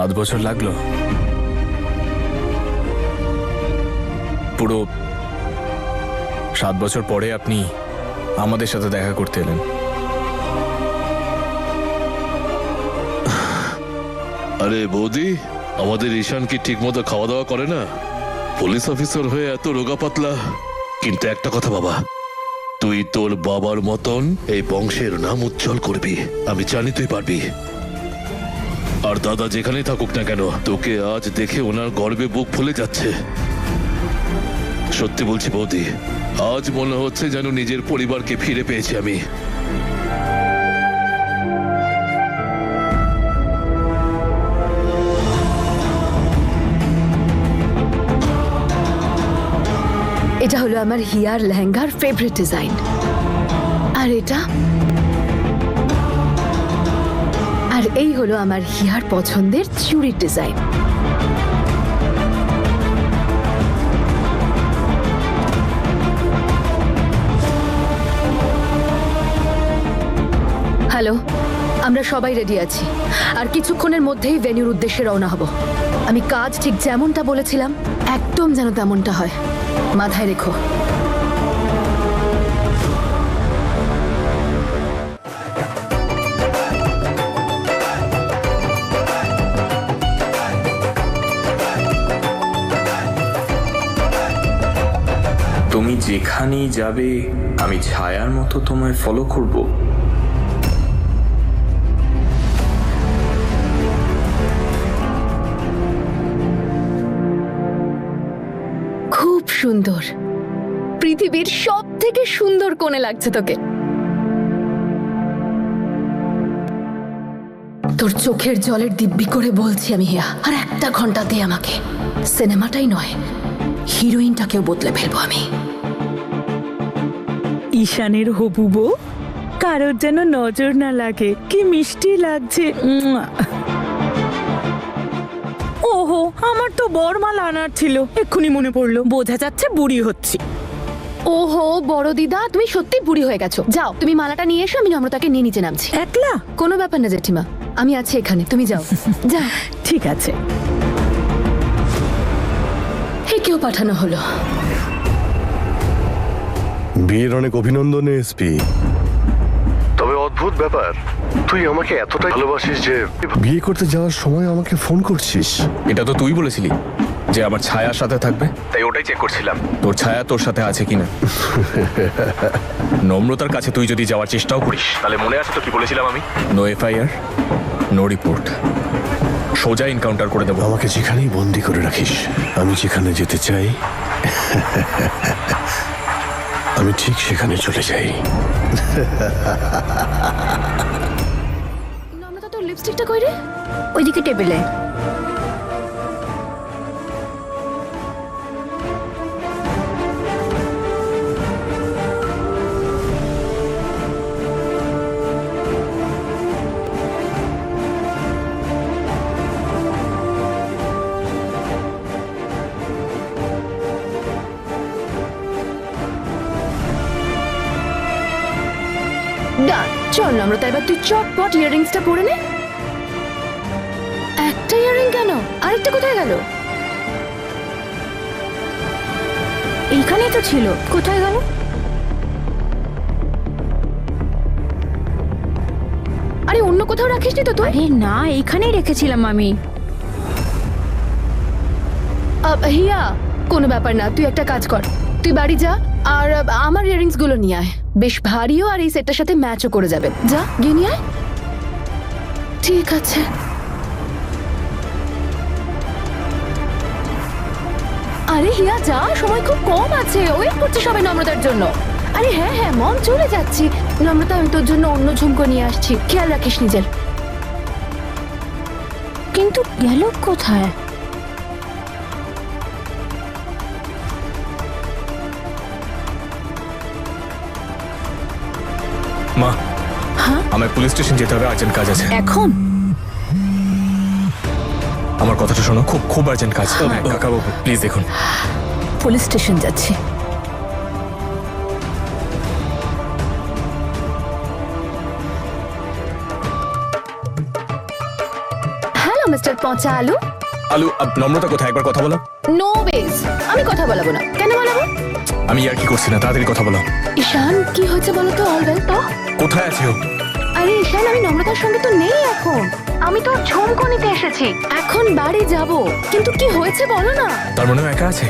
7 বছর লাগলো, পুরো 7 বছর পরে আপনি আমাদের সাথে দেখা করতে এলেন। আরে বৌদি, আমাদের ঈশান কি ঠিক মতো খাওয়া দাওয়া করে না? পুলিশ অফিসার হয়ে এত রোগা পাতলা। কিন্তু একটা কথা বাবা, তুই তোর বাবার মতন এই বংশের নাম উজ্জ্বল করবি, আমি জানি তুই পারবি। আর দাদা যেখানেই থাকুক না কেন, তোকে আজ দেখে ওনার গর্বে বুক ফুলে যাচ্ছে। সত্যি বলছি বৌদি, আজ মনে হচ্ছে যেন নিজের পরিবারকে ফিরে পেয়েছি আমি। এটা হলো আমার হিয়ার লেহেঙ্গার ফেভারিট ডিজাইন, আর এই হলো আমার হিয়ার পছন্দের চুড়ির ডিজাইন। হ্যালো, আমরা সবাই রেডি আছি, আর কিছুক্ষণের মধ্যেই ভেন্যুর উদ্দেশ্যে রওনা হব। আমি কাজ ঠিক যেমনটা বলেছিলাম একদম যেন তেমনটা হয়, মাথায় রেখো। তুমি যেখানেই যাবে আমি ছায়ার মতো তোমায় ফলো করব। খুব সুন্দর, পৃথিবীর সব থেকে সুন্দর কোণে লাগছে তোকে। তোর চোখের জলের দিব্যি করে বলছি আমি হিয়া, আর 1 ঘন্টা দে আমাকে। সিনেমাটাই নয়, হিরোইনটাকেও বদলে ফেলবো আমি। ঈশানের হবু বউ, কারোর যেন নজর না লাগে, কি মিষ্টি লাগছে। ওহো, আমার তো বরমালা আনার ছিল, এক্ষুনি মনে পড়লো। বোঝা যাচ্ছে বুড়ি হচ্ছি। ওহো বড় দিদা, তুমি সত্যি বুড়ি হয়ে গেছো। যাও তুমি মালাটা নিয়ে এসো, আমি নম্রতাকে নিয়ে নিচে নামছি। একলা? কোনো ব্যাপার না জেঠিমা, আমি আছি এখানে, তুমি যাও। যাও। ঠিক আছে। কেউ পাঠানো হলো। বিয়ের অনেক অভিনন্দন এসপি। তবে অদ্ভুত ব্যাপার, তুই আমাকে এতটাই ভালোবাসিস যে বিয়ে করতে যাওয়ার সময় আমাকে ফোন করছিস। এটা তো তুই বলেছিলি যে আমার ছায়ার সাথে থাকবে, তাই ওটাই চেক করছিলাম তোর ছায়া তোর সাথে আছে কিনা। নম্রতার কাছে তুই যদি যাওয়ার চেষ্টাও করিস তাহলে মনে আছে তো কি বলেছিলাম আমি? নো এফআইআর, নো রিপোর্ট, সোজা এনকাউন্টার করে দেবো। আমাকে যেখানেই বন্দি করে রাখিস, আমি যেখানে যেতে চাই আমি ঠিক সেখানে চলে যাই। নম্রতা, তোর লিপস্টিকটা কই রে? ওইদিকে টেবিলে। চল নম্রতা, এবার তুই চটপট ইয়াররিংসটা পরে নে। একটা ইয়াররিং কেন, আরেকটা কোথায় গেল? এইখানেই তো ছিল, কোথায় গেল? আরে অন্য কোথাও রাখিসনি তো তুই? আরে না, এইখানেই রেখেছিলাম আমি। হিয়া, কোনো ব্যাপার না, তুই একটা কাজ কর, তুই বাড়ি যা আর আমার ইয়াররিংস গুলো নিয়ে আয়। বেশ ভারীও, আর এই সেটটার সাথে ম্যাচও করে যাবে। যা গিয়ে নিয়ে আয়। ঠিক আছে। আরে হিয়া যা, সময় খুব কম আছে, ওয়েট করছে সবাই নম্রতার জন্য। আরে হ্যাঁ হ্যাঁ মম, চলে যাচ্ছি। নম্রতা, আমি তোর জন্য অন্য ঝুমকো নিয়ে আসছি, খেয়াল রাখিস নিজের। কিন্তু গেল কোথায়? মা, আমার পুলিশ স্টেশন যেতে হবে, আর্জেন্ট কাজ আছে। এখন? আমার কথাটা শোনো, খুব খুব আর্জেন্ট কাজ। কাকাবাবু প্লিজ দেখুন। পুলিশ স্টেশন যাচ্ছি। হ্যালো মিস্টার পচা আলু। আলু নম্রতা কোথায়, একবার কথা বলো। নো ওয়েজ, আমি কথা বলাবো না। কেন বলাবো? আমি আর কি করছি না, তাড়াতাড়ি কথা বলো। ঈশান, কি হয়েছে বলো তো? অল ওয়েল তো? কোথায় আছে ও? আরে ঈশান, আমি নম্রতার সঙ্গে তো নেই এখন। আমি তো ঝুমকো নিতে এসেছি। এখন বাড়ি যাব, কিন্তু কি হয়েছে বলো না। তার মনে হয় একা আছে।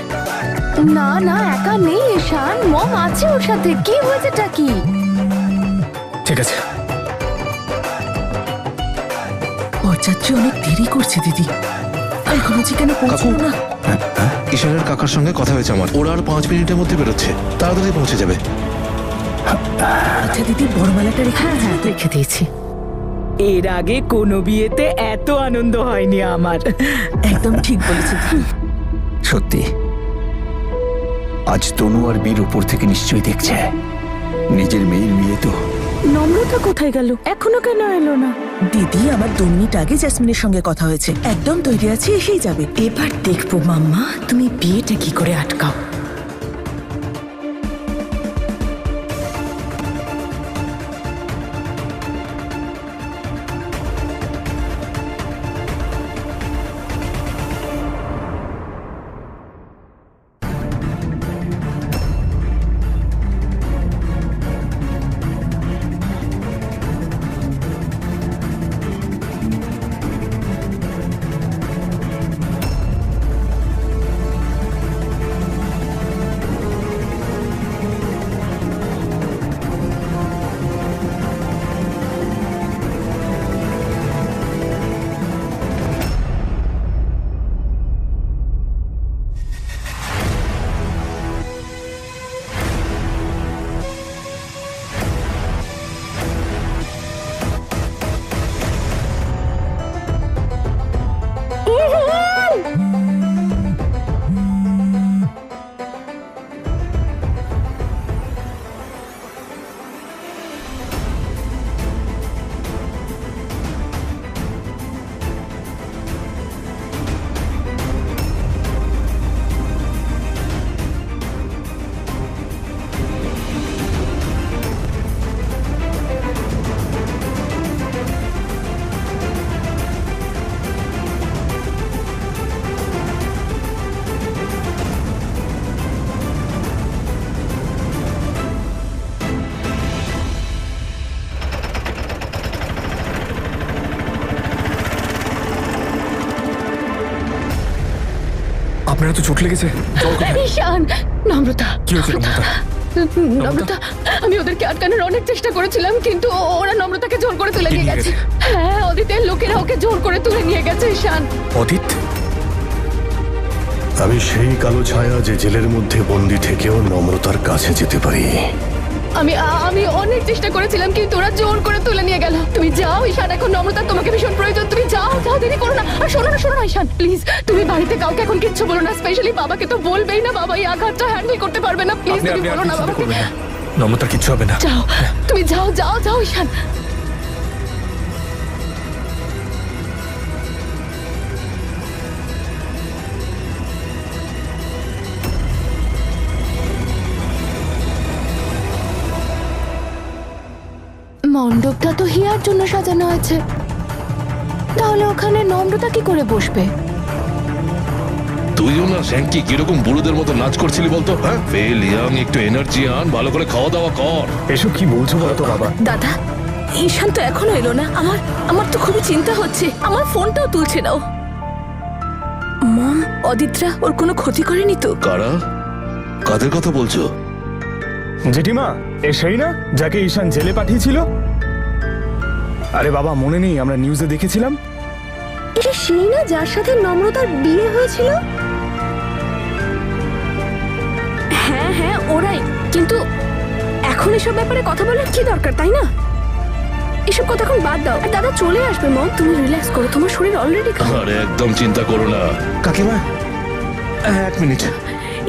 না না, একা নেই ঈশান, মম আছে ওর সাথে। কি হয়েছেটা কি? ঠিক আছে। বরযাত্রী অনেক দেরি করছে দিদি, এখনো যে কেন পৌঁছলো না? ঈশানের কাকার সঙ্গে কথা হয়েছে আমার, ওরা আর 5 মিনিটের মধ্যে বেরোচ্ছে, তাড়াতাড়ি পৌঁছে যাবে। আচ্ছা দিদি, বরমালাটা রেখে দিয়েছি। এর আগে কোনো বিয়েতে এত আনন্দ হয়নি আমার। একদম ঠিক বলেছি। সত্যি আজ তনু আর বীর উপর থেকে নিশ্চয়ই দেখছে নিজের মেয়ের বিয়ে। তো নম্রতা কোথায় গেল? এখনো কেন এলো না? দিদি, আমার 2 মিনিট আগে জ্যাসমিনের সঙ্গে কথা হয়েছে, একদম তৈরি আছে, এসেই যাবে। এবার দেখবো মাম্মা তুমি বিয়েটা কি করে আটকাও। আপনারা তো চোট লেগেছে। জল কোথায়? ঈশান, নম্রতা। কি হয়েছে নম্রতা? নম্রতা, আমি ওদেরকে আটকানোর অনেক চেষ্টা করেছিলাম, কিন্তু ওরা নম্রতাকে জোর করে তুলে নিয়ে গেছে। হ্যাঁ, অদিতের লোকেরা ওকে জোর করে তুলে নিয়ে গেছে ঈশান। অদিত? আমি সেই কালো ছায়া যে জেলের মধ্যে বন্দি থেকেও নম্রতার কাছে যেতে পারি। আমি অনেক চেষ্টা করেছিলাম, কিন্তু ওরা জোর করে তুলে নিয়ে গেল। তুমি যাও ঈশান, এখন নম্রতা তোমাকে ভীষণ প্রয়োজন। তুমি যাও, দেরি করো না। আর শোনো না ঈশান, প্লিজ তুমি বাড়িতে কাউকে এখন কিচ্ছু বলো না, স্পেশালি বাবাকে তো বলবেই না। বাবা এই আঘাতটা হ্যান্ডেল করতে পারবে না। প্লিজ আপনি তুমি আপনি বলো আর না কিছু বাবাকে। করবেন না। নম্রতার কিচ্ছু হবে না। যাও, তুমি যাও ঈশান। মণ্ডপটা তো হিয়ার জন্য সাজানো হয়েছে, তাহলে ওখানে নম্রতা কি করে বসবে? তুইও না শ্যাঙ্কি কিরকম বুড়োদের মতো নাচ করছিলি বলতো? হ্যাঁ, ফেল ইয়াং, একটু এনার্জি আন, ভালো করে খাওয়া দাওয়া কর। এসব কি বলছো বলো তো বাবা? দাদা, ঈশান তো এখনো এলো না। আমার তো খুবই চিন্তা হচ্ছে। আমার ফোনটাও তুলছে না ও। মম, অদিতরা ওর কোনো ক্ষতি করেনি তো? কারা? কাদের কথা বলছো? জেঠিমা, এ সেই না যাকে ঈশান জেলে পাঠিয়েছিল? আরে বাবা, মনে নেই? আমরা নিউজে দেখেছিলাম। এটা সেই না যার সাথে নম্রতার বিয়ে হয়েছিল? হ্যাঁ, ওরাই। কিন্তু এখন এসব ব্যাপারে কথা বলার কি দরকার, তাই না? এসব কথা এখন বাদ দাও। আর দাদা চলে আসবে। মম, তুমি রিল্যাক্স করো, তোমার শরীর অলরেডি খারাপ। আরে একদম চিন্তা করো না কাকিমা। 1 মিনিট।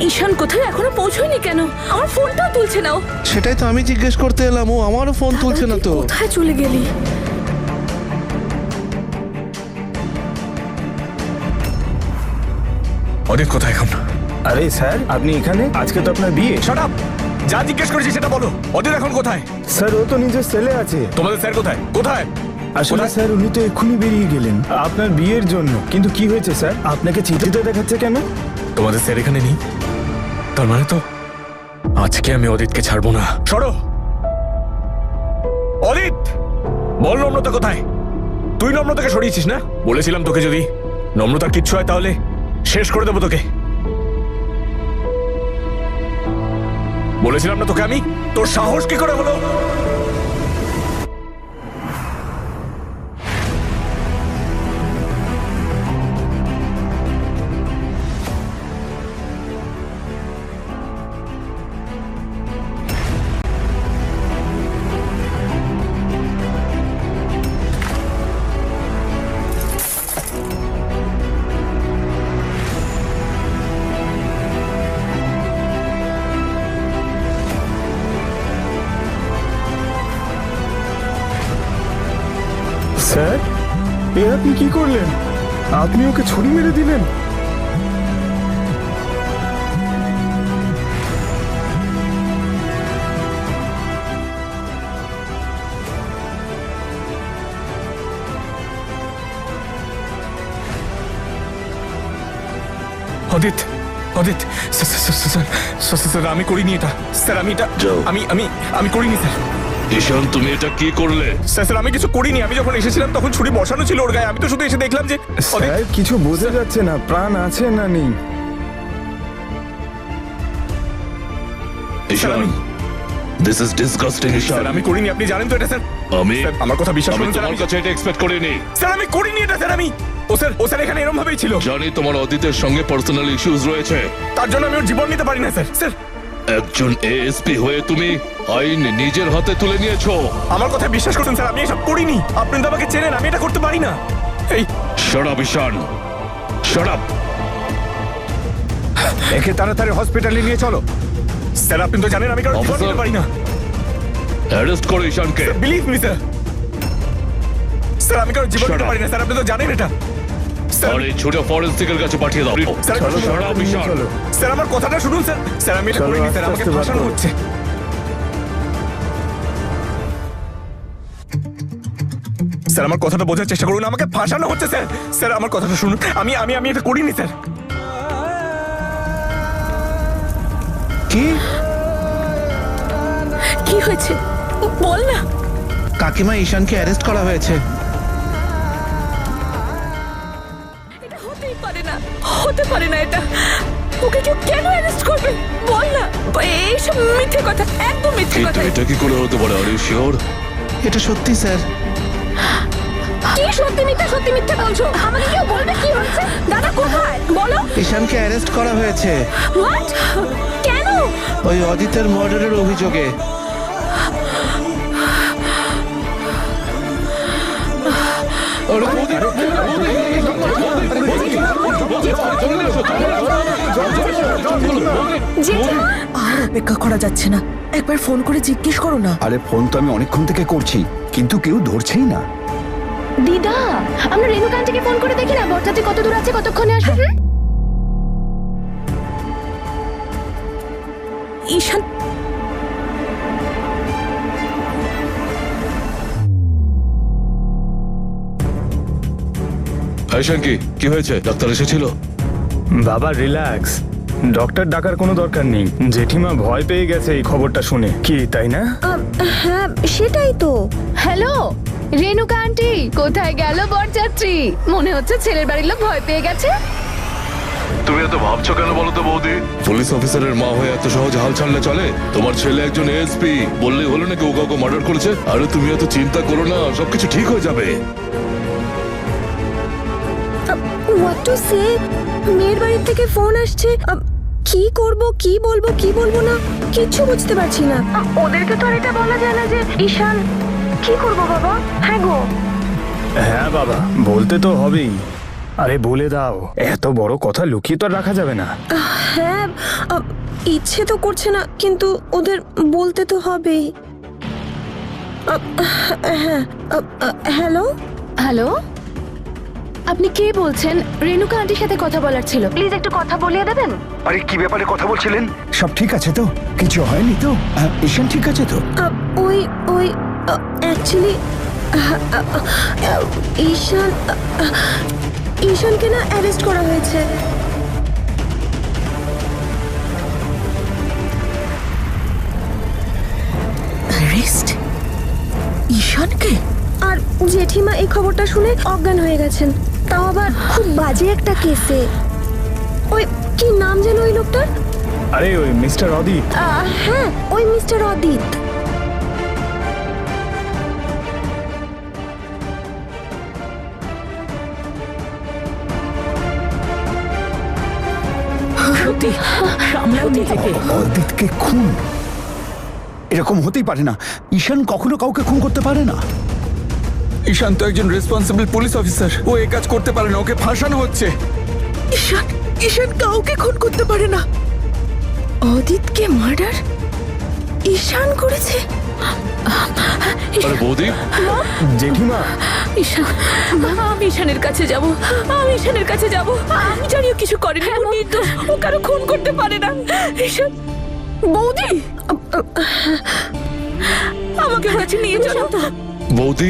ঈশান কোথায়? এখনো পৌঁছয়নি কেন? আমার ফোনটাও তুলছে না ও। সেটাই তো আমি জিজ্ঞেস করতে এলাম, ও আমারও ফোন তুলছে না তো। কোথায় চলে গেলি? অদিত কোথায় এখন? আরে স্যার, আপনি এখানে? আজকে তো আপনার বিয়ে। Shut up! যা জিজ্ঞেস করেছি সেটা বলো। অদিত এখন কোথায়? স্যার, ও তো নিজের সেলে আছে। তোমাদের স্যার কোথায়? কোথায়? আসলে স্যার উনি তো এক্ষুনি বেরিয়ে গেলেন আপনার বিয়ের জন্য, কিন্তু কি হয়েছে স্যার, আপনাকে চিঠিতে দেখাচ্ছে কেন? তোমাদের স্যার এখানে নেই, তার মানে তো আজকে আমি অদিতকে ছাড়বো না। সরো অদিত, বল নম্রতা কোথায়? তুই নম্রতাকে সরিয়েছিস না? বলেছিলাম তোকে যদি নম্রতার কিচ্ছু হয় তাহলে শেষ করে দেবো তোকে। বলেছিলাম না তোকে আমি? তোর সাহস কি করে হলো? স্যার, এ আপনি কি করলেন? আপনি ওকে ছুরি মেরে দিলেন? অদিত, অদিত, স্যার আমি করিনি এটা। স্যার আমি এটা যাও। আমি করিনি স্যার। ঈশান, তুমি এটা কি করলে? স্যার আমি কিছু করিনি। আমি যখন এসেছিলাম তখন ছুরি বসানো ছিল ওর গায়ে। আমি তো শুধু এসে দেখলাম যে অদিত। স্যার কিছু বোঝা যাচ্ছে না, প্রাণ আছে না নেই। Ishan, this is disgusting Ishan. Sir আমি করিনি, আপনি জানেন তো এটা স্যার। আমি স্যার, আমার কথা বিশ্বাস আমি করুন স্যার। তোমার কাছে এটা এক্সপেক্ট করিনি। স্যার আমি করিনি এটা স্যার। ও স্যার এখানে এরকম ভাবেই ছিল। জানি তোমার অদিতের সঙ্গে পার্সোনাল ইস্যুস রয়েছে, তার জন্য আমি ওর জীবন নিতে পারি না স্যার। স্যার একজন এএসপি হয়ে তুমি আইন নিজের হাতে তুলে নিয়েছো। আমার কথা বিশ্বাস করুন স্যার, আমি এসব করিনি। আপনি তো আমাকে চেনেন, আমি এটা করতে পারি না। এই শাট আপ ঈশান, শাট আপ। একে তাড়াতাড়ি হসপিটালে নিয়ে চলো। স্যার আপনি তো জানেন আমি কারো জীবন Officer. নিতে পারি না। অ্যারেস্ট করো ঈশানকে। Believe me sir. স্যার আমি কারো জীবন Shut নিতে up. পারি না স্যার, আপনি তো জানেন এটা। স্যার আর এই ছুটা ফরেন্সিকের কাছে পাঠিয়ে দাও। স্যার, শাট আপ ঈশান। চলো স্যার আমার কথাটা শুনুন স্যার। স্যার আমি এটা চলো, করিনি স্যার, আস্তে আমাকে আস্তে বার ফাঁসানো করো। হচ্ছে। স্যার আমার কথাটা বোঝার চেষ্টা করুন, আমাকে ফাঁসানো হচ্ছে স্যার। স্যার আমার কথাটা শুনুন, আমি এটা করিনি স্যার। কি হয়েছে বল না। কাকিমা ঈশানকে অ্যারেস্ট করা হয়েছে। এটা হতেই পারে না, হতে পারে না এটা। ওকে কেউ কেন অ্যারেস্ট করবে বল না। এইসব মিথ্যে কথা, একদম মিথ্যে কথা। এটা কি করে হতে পারে? Are you sure? এটা সত্যি স্যার। কি সত্যি মিথ্যে বলছো? আমাকে কেউ বলবে কি হয়েছে? দাদা কোথায় বলো। ঈশানকে অ্যারেস্ট করা হয়েছে হোয়াট? কেন? ওই অদিতের মার্ডারের অভিযোগে। আর অপেক্ষা করা যাচ্ছে না, একবার ফোন করে জিজ্ঞেস করো না। আরে ফোন তো আমি অনেকক্ষণ থেকে করছি, কিন্তু কেউ ধরছেই না। দিদা, আমরা রেণুকা আন্টিকে ফোন করে দেখি না বরযাত্রী কত দূর আছে, কতক্ষণে আসবে। ঈশান ঈশান কি হয়েছে? ডাক্তার এসেছিল? বাবা রিল্যাক্স, ডক্টর ডাকার কোনো দরকার নেই। জেঠিমা ভয় পেয়ে গেছে এই খবরটা শুনে, কি তাই না? হ্যাঁ সেটাই তো। হ্যালো রেণুকা আন্টি, কোথায় গেল বরযাত্রী? মনে হচ্ছে ছেলের বাড়ির লোক ভয় পেয়ে গেছে। তুমি এত ভাবছো কেন বলো তো বৌদি? পুলিশ অফিসারের মা হয়ে এত সহজে হাল ছাড়লে চলে? তোমার ছেলে একজন এএসপি, বললেই হলো নাকি ও কাউকে মার্ডার করেছে? আরে তুমি এত চিন্তা করো না, সবকিছু ঠিক হয়ে যাবে। What to say? মেয়ের বাড়ি থেকে ফোন আসছে। কি করব, কি বলবো না কিচ্ছু বুঝতে পারছি না। ওদেরকে তো আর এটা বলা যায় না যে ঈশান। কি করব বাবা? হ্যাঁ গো। হ্যাঁ বাবা, বলতে তো হবেই। আরে বলে দাও, এত বড় কথা লুকিয়ে তো আর রাখা যাবে না। হ্যাঁ ইচ্ছে তো করছে না, কিন্তু ওদের বলতে তো হবেই। হ্যাঁ হ্যালো হ্যালো, আপনি কে বলছেন? রেণুকা আন্টির সাথে কথা বলার ছিল, প্লিজ একটু কথা বলিয়ে দেবেন। আরে কি ব্যাপারে কথা বলছিলেন? সব ঠিক আছে তো? কিছু হয়নি তো? ঈশান ঠিক আছে তো? ওই অ্যাকচুয়ালি ঈশান ঈশানকে না অ্যারেস্ট করা হয়েছে। অ্যারেস্ট? ঈশানকে? আর জেঠিমা এই খবরটা শুনে অজ্ঞান হয়ে গেছেন, তাও আবার খুব বাজে একটা কেসে। ওই কি নাম যেন ওই লোকটার? আরে ওই মিস্টার অদিত। হ্যাঁ, ওই মিস্টার অদিত। সত্যি সামলাও নিজেকে। অদিতকে খুন? এরকম হতেই পারে না। ঈশান কখনো কাউকে খুন করতে পারে না। ঈশান তো একজন রেসপন্সিবল পুলিশ অফিসার, ও এই কাজ করতে পারে না, ওকে ফাঁসানো হচ্ছে। ঈশান কাউকে খুন করতে পারে না। অদিতকে মার্ডার ঈশান করেছে? আরে বৌদি, জেঠিমা, আমি ঈশানের কাছে যাব, আমি ঈশানের কাছে যাব। আমি জানিও কিছু করেনি, ও নির্দোষ, ও কারো খুন করতে পারে না। ঈশান, বৌদি আমাকে কাছে নিয়ে চলো তো। বৌদি,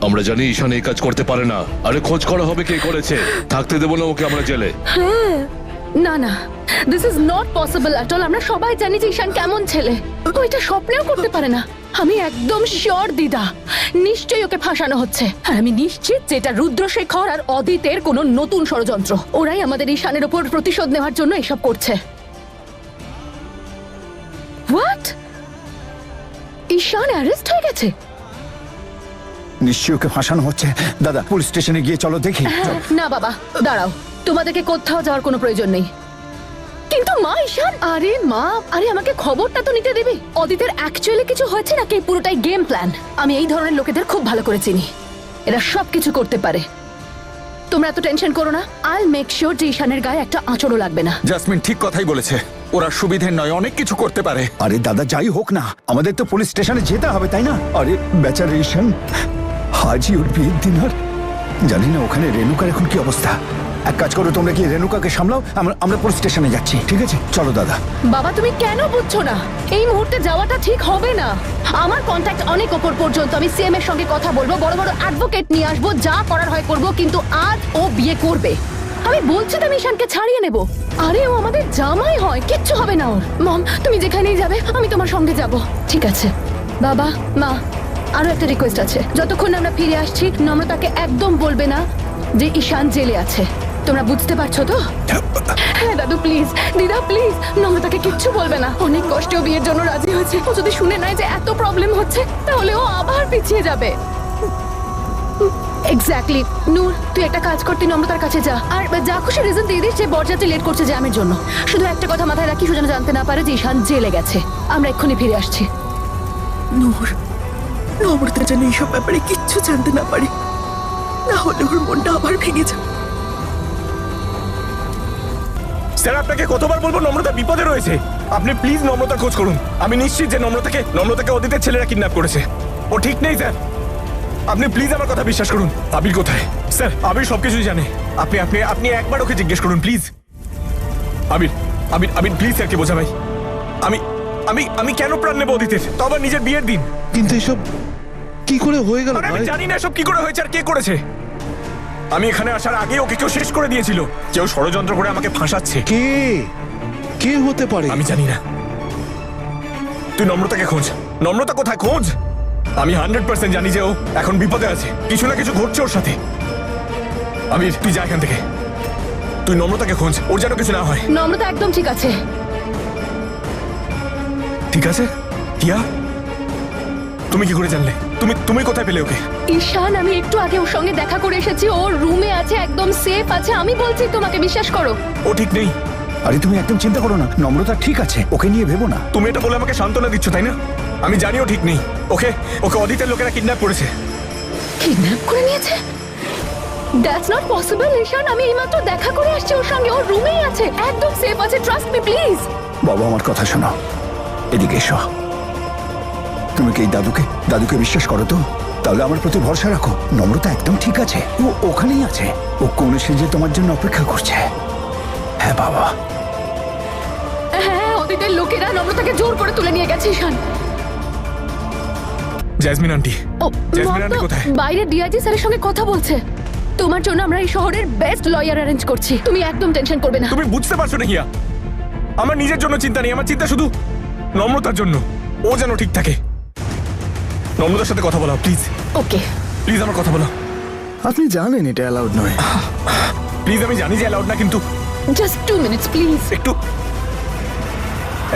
আমরা জানি ঈশান এই কাজ করতে পারে না। আরে খোঁজ করা হবে কে করেছে, থাকতে দেবো না ওকে আমরা জেলে। না না, this is not possible at all. আমরা সবাই জানি যে ঈশান কেমন ছেলে, ও এটা স্বপ্নেও করতে পারে না। আমি একদম শিওর দিদা, নিশ্চয়ই ওকে ফাঁসানো হচ্ছে। আর আমি নিশ্চিত যে এটা রুদ্রশেখর আর অদিতের কোনো নতুন ষড়যন্ত্র। ওরাই আমাদের ঈশানের ওপর প্রতিশোধ নেওয়ার জন্য এসব করছে। হোয়াট? ঈশান অ্যারেস্ট হয়ে গেছে? নিশ্চয়ই ওকে ফাঁসানো হচ্ছে। দাদা, পুলিশ স্টেশনে গিয়ে চলো দেখি। না বাবা, দাঁড়াও, তোমাদেরকে কোথাও যাওয়ার কোনো প্রয়োজন নেই। কিন্তু মা, ঈশান, আরে মা, আরে আমাকে খবরটা তো নিতে দেবে। অদিতের অ্যাকচুয়ালি কিছু হয়েছে নাকি পুরোটাই গেম প্ল্যান? আমি এই ধরনের লোকেদের খুব ভালো করে চিনি, এরা সব কিছু করতে পারে। তোমরা এত টেনশন করো না, আই উইল মেক শিওর যে ঈশানের গায়ে একটা আঁচড়ও লাগবে না। জাসমিন ঠিক কথাই বলেছে, ওরা সুবিধের নয়, অনেক কিছু করতে পারে। আরে দাদা, যাই হোক না, আমাদের তো পুলিশ স্টেশনে যেতে হবে, তাই না? আরে বেচারা ঈশান, আজই ওর বিয়ের দিন। আর জানি না ওখানে রেণুকার এখন কি অবস্থা। এক কাজ করো, তোমরা কি রেণুকাকে সামলাও, আমরা পুলিশ স্টেশনে যাচ্ছি। ঠিক আছে, চলো দাদা। বাবা, তুমি কেন বুঝছো না? এই মুহূর্তে যাওয়াটা ঠিক হবে না। আমার কন্ট্যাক্ট অনেক ওপর পর্যন্ত। আমি সিএম এর সঙ্গে কথা বলবো, বড় বড় অ্যাডভোকেট নিয়ে আসবো, যা করার হয় করবো, কিন্তু আজ ও বিয়ে করবে। আমি বলছি তো আমি ঈশানকে ছাড়িয়ে নেব। আরে ও আমাদের জামাই হয়, কিচ্ছু হবে না ওর। মম, তুমি যেখানেই যাবে আমি তোমার সঙ্গে যাব। ঠিক আছে বাবা, মা, আরো একটা রিকোয়েস্ট আছে। যতক্ষণ আমরা ফিরে আসছি, নম্রতাকে একদম বলবে না যে ঈশান জেলে আছে। তোমরা বুঝতে পারছো তো? হ্যাঁ দাদু, প্লিজ, দিদা প্লিজ, নম্রতাকে কিচ্ছু বলবে না। অনেক কষ্টেও বিয়ের জন্য রাজি হয়েছে। ও যদি শুনে নেয় যে এত প্রবলেম হচ্ছে, তাহলে ও আবার পিছিয়ে যাবে। এক্স্যাক্টলি। নূর, তুই একটা কাজ কর, তুই নম্রতার কাছে যা, আর যা খুশি রিজন দিয়ে দিস যে বরযাত্রী লেট করছে জ্যামের জন্য। শুধু একটা কথা মাথায় রাখিস, ও যেন জানতে না পারে যে ঈশান জেলে গেছে। আমরা এক্ষুনি ফিরে আসছি। নূর, নম্রতা যেন এইসব ব্যাপারে কিচ্ছু জানতে না পারে, না হলে ওর মনটা আবার ভেঙে যাবে। স্যার, আপনাকে কতবার বলবো নম্রতা বিপদে রয়েছে। আপনি প্লিজ নম্রতার খোঁজ করুন। আমি নিশ্চিত যে নম্রতাকে অদিতের ছেলেরা কিডন্যাপ করেছে। ও ঠিক নেই স্যার, আপনি প্লিজ আমার কথা বিশ্বাস করুন। আবির কোথায়? স্যার, আবির সবকিছুই জানে। আপনি আপনি আপনি একবার ওকে জিজ্ঞেস করুন please. Abir, Abir, Abir please স্যারকে বোঝা ভাই। আমি আমি আমি কেন প্রাণ নেবো অদিতের, তো আবার নিজের বিয়ের দিন? কিন্তু এসব কি করে হয়ে গেল? আরে আমি জানি না সব কি করে হয়েছে আর কে করেছে। আমি এখানে আসার আগে ওকে কেউ শেষ করে দিয়েছিল। কেউ ষড়যন্ত্র করে আমাকে ফাঁসাচ্ছে। কে কে হতে পারে? আমি জানি না। তুই নম্রতাকে খোঁজ। নম্রতা কোথায়, খোঁজ। আমি 100% জানি যে ও এখন বিপদে আছে, কিছু না কিছু ঘটছে ওর সাথে। আমির, তুই যা এখান থেকে। তুই নম্রতাকে খোঁজ, ওর যেন কিছু না হয়। নম্রতা একদম ঠিক আছে। ঠিক আছে? টিয়া, তুমি কি করে জানলে? তুমি কোথায় পেলে ওকে? ঈশান, আমি একটু আগে ওর সঙ্গে দেখা করে এসেছি। ওর রুমে আছে, একদম সেফ আছে। আমি বলছি তোমাকে, বিশ্বাস করো। ও ঠিক নেই। আরে তুমি একদম চিন্তা করো না, নম্রতা ঠিক আছে, ওকে নিয়ে ভেবো না। তুমি এটা বলে আমাকে সান্ত্বনা দিচ্ছ, তাই না? আমি জানিও ঠিক নেই। ওকে ওকে অদিতের লোকেরা কিডন্যাপ করেছে। কিডন্যাপ করে নিয়েছে? দ্যাটস নট পসিবল ঈশান। আমি এইমাত্র দেখা করে আসছি ওর সঙ্গে, ওর রুমেই আছে, একদম সেফ আছে। Trust me please. বাবা, আমার কথা শোনো, এদিকে এসো। তুমি কি এই দাদুকে বিশ্বাস করো তো? তাহলে আমার প্রতি ভরসা রাখো। নম্রতা একদম ঠিক আছে, ও ওখানেই আছে। ও কোন সেজে তোমার জন্য অপেক্ষা করছে। হ্যাঁ বাবা। হ্যাঁ, অদিতের লোকেরা নম্রতাকে জোর করে তুলে নিয়ে গেছে ঈশান। জ্যাসমিন আন্টি ও জ্যাসমিন মম আন্টি তো কোথায়? বাইরে ডিআইজি স্যারের সঙ্গে কথা বলছে। তোমার জন্য আমরা এই শহরের বেস্ট লয়ার অ্যারেঞ্জ করছি, তুমি একদম টেনশন করবে না। তুমি বুঝতে পারছো না হিয়া, আমার নিজের জন্য চিন্তা নেই, আমার চিন্তা শুধু নম্রতার জন্য। ও যেন ঠিক থাকে। নম্রতার সাথে কথা বলো প্লিজ, ওকে প্লিজ আমার কথা বলো আপনি জানেন এটা অ্যালাউড নয়। প্লিজ। আমি জানি যে অ্যালাউড না, কিন্তু জাস্ট 2 মিনিটস প্লিজ। একটু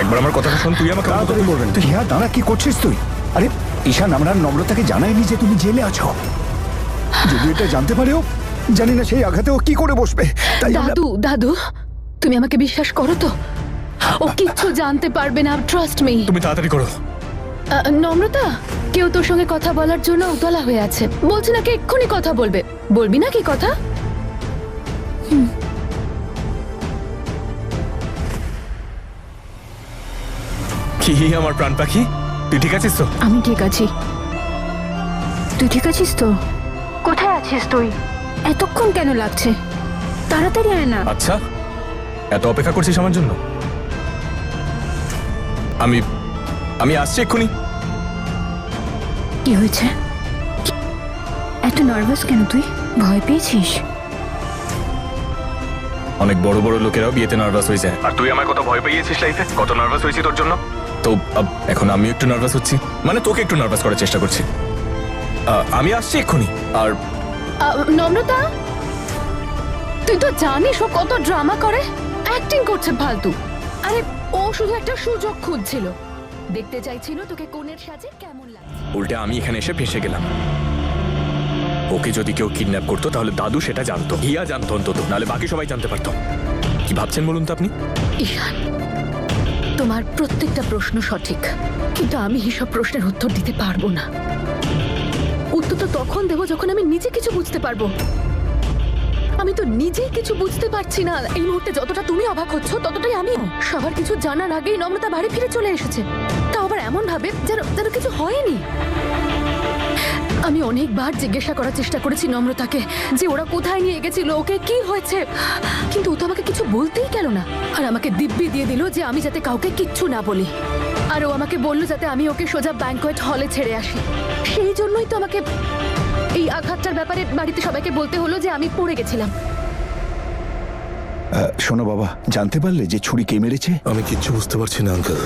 একবার আমার কথাটা শোন। তুই আমাকে তাড়াতাড়ি বলবেন। তুই হ্যাঁ দাঁড়া, কি করছিস তুই? আরে ঈশান, আমরা নম্রতাকে জানাইনি যে তুমি জেলে আছো। যদি এটা জানতে পারেও, জানি না সেই আঘাতে ও কি করে বসবে। তাই আমরা- দাদু দাদু তুমি আমাকে বিশ্বাস করো তো? ও কিচ্ছু জানতে পারবে না, ট্রাস্ট মি। তুমি তাড়াতাড়ি করো। নম্রতা, কেউ তোর সঙ্গে কথা বলার জন্য উতলা হয়ে আছে, বলছে নাকি এক্ষুনি কথা বলবে। বলবি না কি কথা? কি আমার প্রাণ পাখি, তুই ঠিক আছিস তো? আমি ঠিক আছি। তুই ঠিক আছিস তো? কোথায় আছিস তুই? এতক্ষণ কেন লাগছে? তাড়াতাড়ি আয় না। আচ্ছা, এত অপেক্ষা করছিস আমার জন্য? আমি আমি আসছি এক্ষুনি। কি হয়েছে? এত নার্ভাস কেন তুই? ভয় পেয়েছিস? অনেক বড় বড় লোকেরাও বিয়েতে নার্ভাস হয়ে যায়। আর তুই আমার কত ভয় পেয়েছিস লাইফে, কত নার্ভাস হয়েছি তোর জন্য। তো এখন আমি একটু নার্ভাস হচ্ছি, মানে তোকে একটু নার্ভাস করার চেষ্টা করছি। আমি আসছি এক্ষুনি। আর নম্রতা, তুই তো জানিস ও কত ড্রামা করে, অ্যাক্টিং করছে ফালতু। আরে ও শুধু একটা সুযোগ খুঁজছিল, দেখতে চাইছিল তোকে কোণের সাজে কেমন লাগছে। উল্টে আমি এখানে এসে ফেঁসে গেলাম। ওকে যদি কেউ কিডন্যাপ করতো তাহলে দাদু সেটা জানতো, হিয়া জানতো অন্তত, নাহলে বাকি সবাই জানতে পারতো। কি ভাবছেন বলুন তো আপনি? ঈশান, তোমার প্রত্যেকটা প্রশ্ন সঠিক, কিন্তু আমি এসব প্রশ্নের উত্তর দিতে পারবো না। উত্তর তো তখন দেবো যখন আমি নিজে কিছু বুঝতে পারবো। আমি তো নিজেই কিছু বুঝতে পারছি না। এই মুহূর্তে যতটা তুমি অবাক হচ্ছ, ততটাই আমিও। সবার কিছু জানার আগেই নম্রতা বাড়ি ফিরে চলে এসেছে, তাও আবার এমন ভাবে যেন কিছু হয়নি। আমি অনেকবার জিজ্ঞাসা করার চেষ্টা করেছি নম্রতাকে যে ওরা কোথায় নিয়ে গেছিল, ওকে কি হয়েছে, কিন্তু ও তো আমাকে কিছু বলতেই গেল না। আর আমাকে দিব্যি দিয়ে দিল যে আমি যাতে কাউকে কিচ্ছু না বলি। আর ও আমাকে বলল যাতে আমি ওকে সোজা ব্যাংকোয়েট হলে ছেড়ে আসি। সেই জন্যই তো আমাকে এই আঘাতটার ব্যাপারে বাড়িতে সবাইকে বলতে হলো যে আমি পড়ে গেছিলাম। শোনো বাবা, জানতে পারলে যে ছুরি কে মেরেছে? আমি কিচ্ছু বুঝতে পারছি না আঙ্কেল।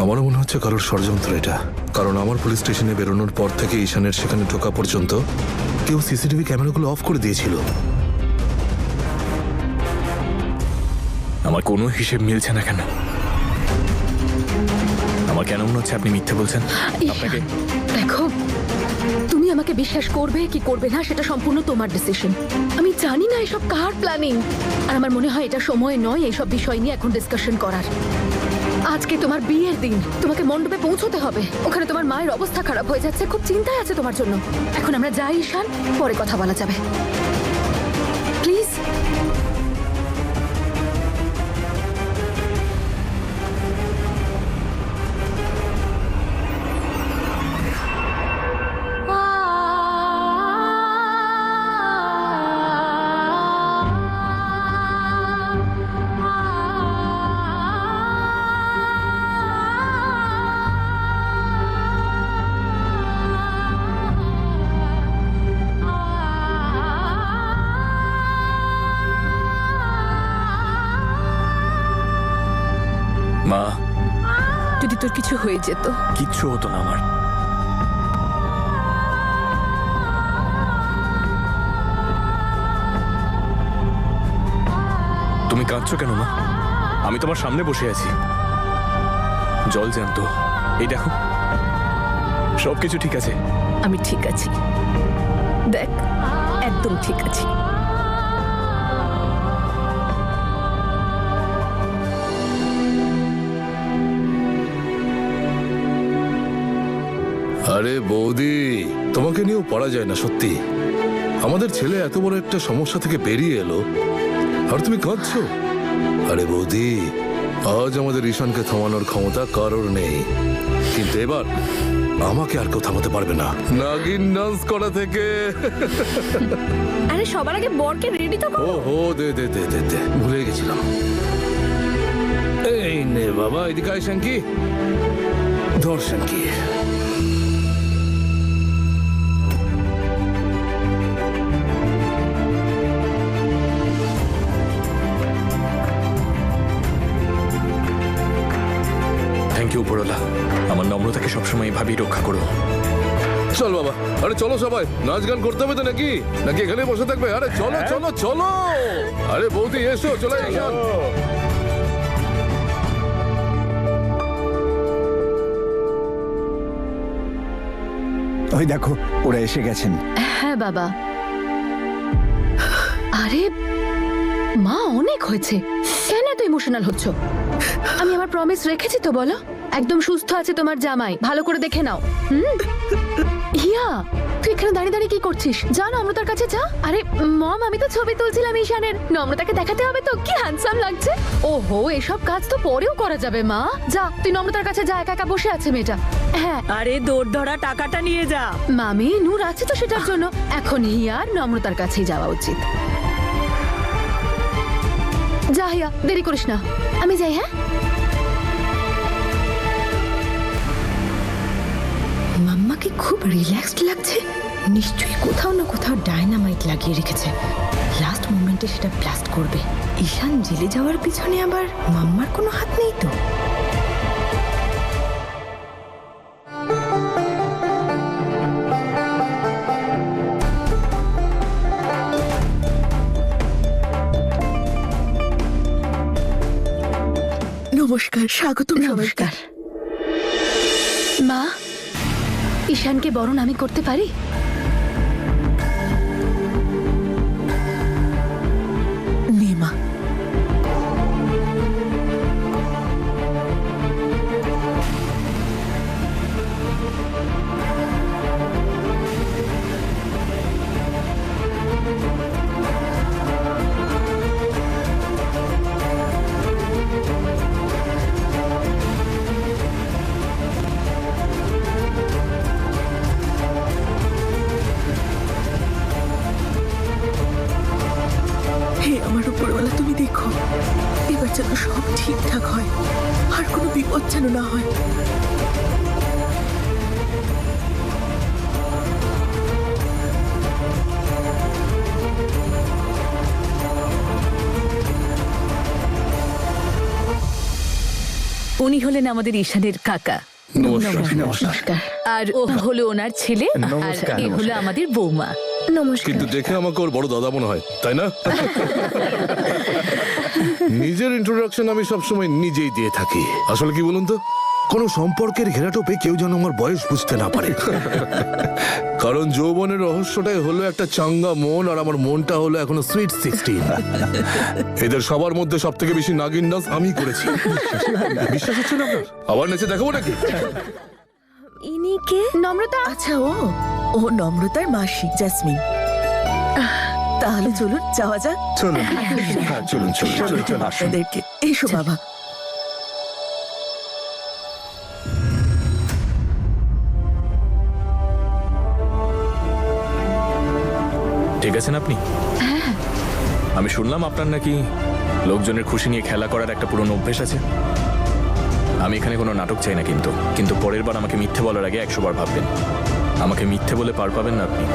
আমারও মনে হচ্ছে কারোর ষড়যন্ত্র এটা, কারণ আমার পুলিশ স্টেশনে বেরোনোর পর থেকে ঈশানের সেখানে ঢোকা পর্যন্ত কেউ সিসিটিভি ক্যামেরাগুলো অফ করে দিয়েছিল। আমার কোনো হিসেব মিলছে না কেন? আমার কেন মনে হচ্ছে আপনি মিথ্যে বলছেন? আপনাকে দেখো, তুমি আমাকে বিশ্বাস করবে কি করবে না সেটা সম্পূর্ণ তোমার ডিসিশন। আমি জানি না এসব কার প্ল্যানিং, আর আমার মনে হয় এটা সময় নয় এইসব বিষয় নিয়ে এখন ডিসকাশন করার। আজকে তোমার বিয়ের দিন, তোমাকে মণ্ডপে পৌঁছতে হবে। ওখানে তোমার মায়ের অবস্থা খারাপ হয়ে যাচ্ছে, খুব চিন্তায় আছে তোমার জন্য। এখন আমরা যাই ঈশান, পরে কথা বলা যাবে, প্লিজ। মা, যদি তোর কিছু হয়ে যেত। কিচ্ছু হতো না আমার। তুমি কাঁদছো কেন মা? আমি তোমার সামনে বসে আছি, জল জ্যান্ত। এই দেখো, সবকিছু ঠিক আছে। আমি ঠিক আছি, দেখ, একদম ঠিক আছি। আরে বৌদি, তোমাকে নিয়েও পড়া যায় না সত্যি। আমাদের ছেলে এত বড় একটা সমস্যা থেকে বেরিয়ে এলো, আর তুমি কাঁদছো? আরে বৌদি, আজ আমাদের ঈশানকে থামানোর ক্ষমতা কারোর নেই, কিন্তু এবার আমাকে আর কেউ থামাতে পারবে না। নাগিন ডান্স করা থেকে। আরে সবার আগে বরকে রেডি তো করো। ও দে দে দে দে দে, ভুলে গেছিলাম। এই নে বাবা, এদিকে আয় শাঙ্কি, ধর শাঙ্কি। এইভাবেই রক্ষা করো। চল বাবা, আরে চলো সবাই, নাচ গান করতে হবে তো নাকি নাকি এখানে বসে থাকবে? আরে চলো চলো চলো, আরে বৌদি এসো, চলে ঈশান। ওই দেখো ওরা এসে গেছেন। হ্যাঁ বাবা। আরে মা, অনেক হয়েছে, কেন এত ইমোশনাল হচ্ছ? আমি আমার প্রমিস রেখেছি তো, বলো। একদম সুস্থ আছে তোমার জামাই, ভালো করে দেখে নাও। হিয়া, তুই এখানে দাঁড়িয়ে দাঁড়িয়ে কি করছিস? যা নম্রতার কাছে যা। আরে মম, আমি তো ছবি তুলছিলাম ঈশানের, নম্রতাকে দেখাতে হবে তো কি হ্যান্ডসাম লাগছে। ওহো, এসব কাজ তো পরেও করা যাবে মা। যা তুই নম্রতার কাছে যা, একা একা বসে আছে মেয়েটা। হ্যাঁ আরে দৌড় ধরা টাকাটা নিয়ে যা। মামি, নূর আছে তো সেটার জন্য। এখন হিয়ার নম্রতার কাছেই যাওয়া উচিত। যা হিয়া, দেরি করিস না, আমি যাই। হ্যাঁ মাম্মাকে খুব রিল্যাক্সড লাগছে। নিশ্চয়ই কোথাও না কোথাও ডায়নামাইট লাগিয়ে রেখেছে। লাস্ট মোমেন্টে সেটা ব্লাস্ট করবে। ঈশান জেলে যাওয়ার পিছনে আবার মাম্মার কোনো হাত নেই তো? নমস্কার, স্বাগতম। নমস্কার মা। ঈশানকে বরণ আমি করতে পারি? নে মা। হে আমার উপরওয়ালা, তুমি দেখো এবার যেন সব ঠিকঠাক হয়, আর কোনো বিপদ যেন না হয়। উনি হলেন আমাদের ঈশানের কাকা, নমস্কার। আর ও হলো ওনার ছেলে, আর এ হলো আমাদের বৌমা। নমস্কার। কিন্তু দেখে আমাকে ওর বড় দাদা মনে হয়, তাই না? নিজের ইন্ট্রোডাকশন আমি সবসময় নিজেই দিয়ে থাকি। আসলে কি বলুন তো, কোনো সম্পর্কের ঘেরাটোপে কেউ যেন আমার বয়স বুঝতে না পারে। কারণ যৌবনের রহস্যটাই হলো একটা চাঙ্গা মন, আর আমার মনটা হলো এখনো সুইট 16। এদের সবার মধ্যে সব থেকে বেশি নাগিন ডান্স আমি করেছি। বিশ্বাস হচ্ছে না আপনার? আবার নেচে দেখাবো নাকি? ইনি কে? নম্রতা। আচ্ছা, ও নম্রতার মাসি জেসমিন। তাহলে চলুন যাওয়া যাক। চলুন চলুন চলুন চলুন চলুন আসুন। আপনাদেরকে এসো বাবা। ঠিক আছেন আপনি? আমি শুনলাম আপনার নাকি লোকজনের খুশি নিয়ে খেলা করার একটা পুরনো অভ্যেস আছে। আমি এখানে কোনো নাটক চাই না, কিন্তু পরের বার আমাকে মিথ্যে বলার আগে 100 বার ভাববেন। আমাকে মিথ্যে বলে পার পাবেন না আপনি।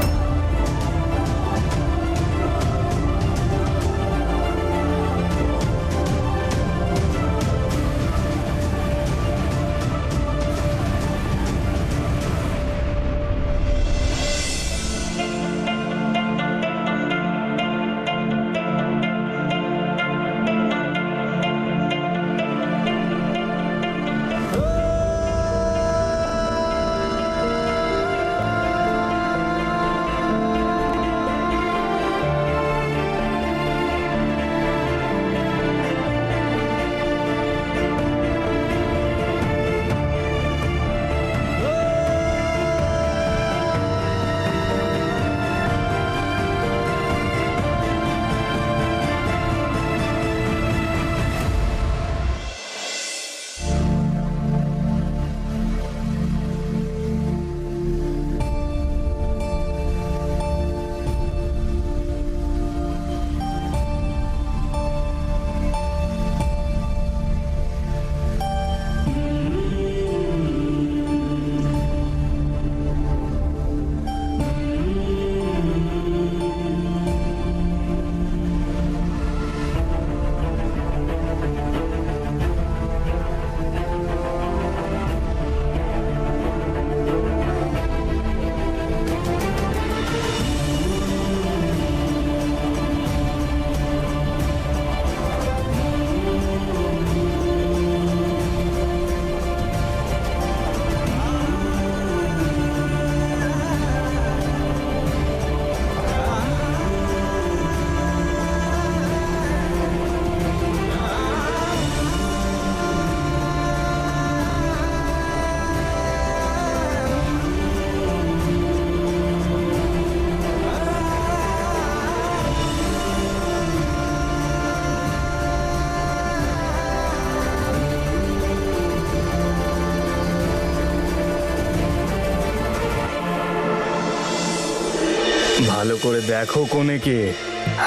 ভালো করে দেখো কোনে কে,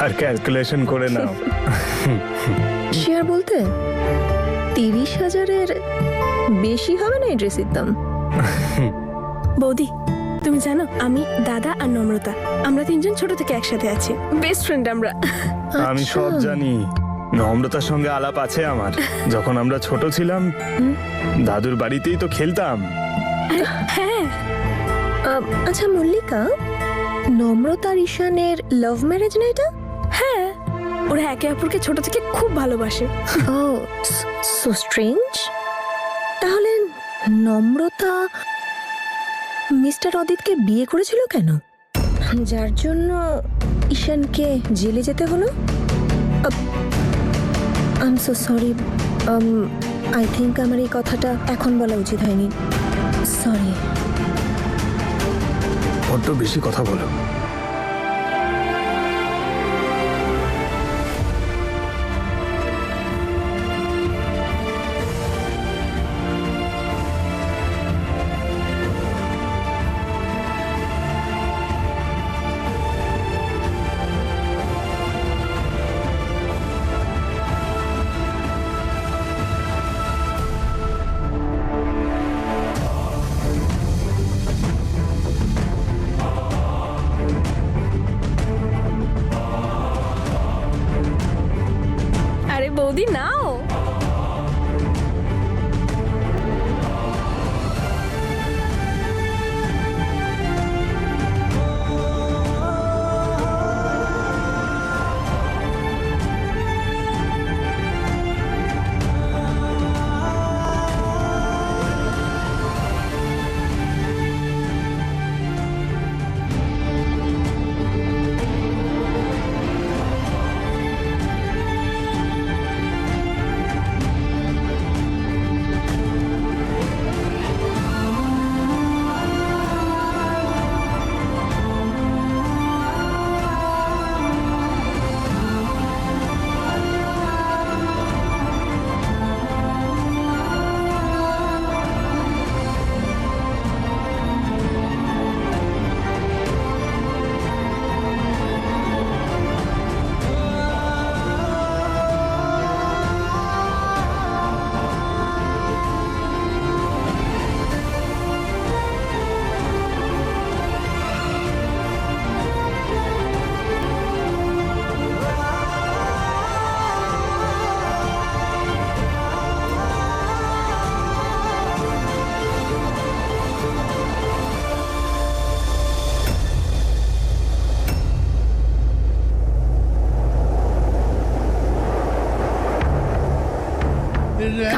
আর ক্যালকুলেশন করে নাও। শেয়ার বলতে 30,000-এর বেশি হবে না এই ড্রেসের দাম। বৌদি তুমি জানো আমি, দাদা আর নম্রতা আমরা তিনজন ছোট থেকে একসাথে আছি, বেস্ট ফ্রেন্ড আমরা। আমি সব জানি, নম্রতার সঙ্গে আলাপ আছে আমার। যখন আমরা ছোট ছিলাম দাদুর বাড়িতেই তো খেলতাম। হ্যাঁ আচ্ছা মল্লিকা, নম্রতা আর ঈশানের লাভ ম্যারেজ না এটা? হ্যাঁ, ওরা একে অপরকে ছোট থেকে খুব ভালোবাসে। ও সো স্ট্রেঞ্জ। তাহলে নম্রতা মিস্টার অদিতকে বিয়ে করেছিল কেন, যার জন্য ঈশানকে জেলে যেতে হলো? I am so sorry, I think আমার এই কথাটা এখন বলা উচিত হয়নি, সরি। বড্ড বেশি কথা বলো। আরে বৌদি নাও।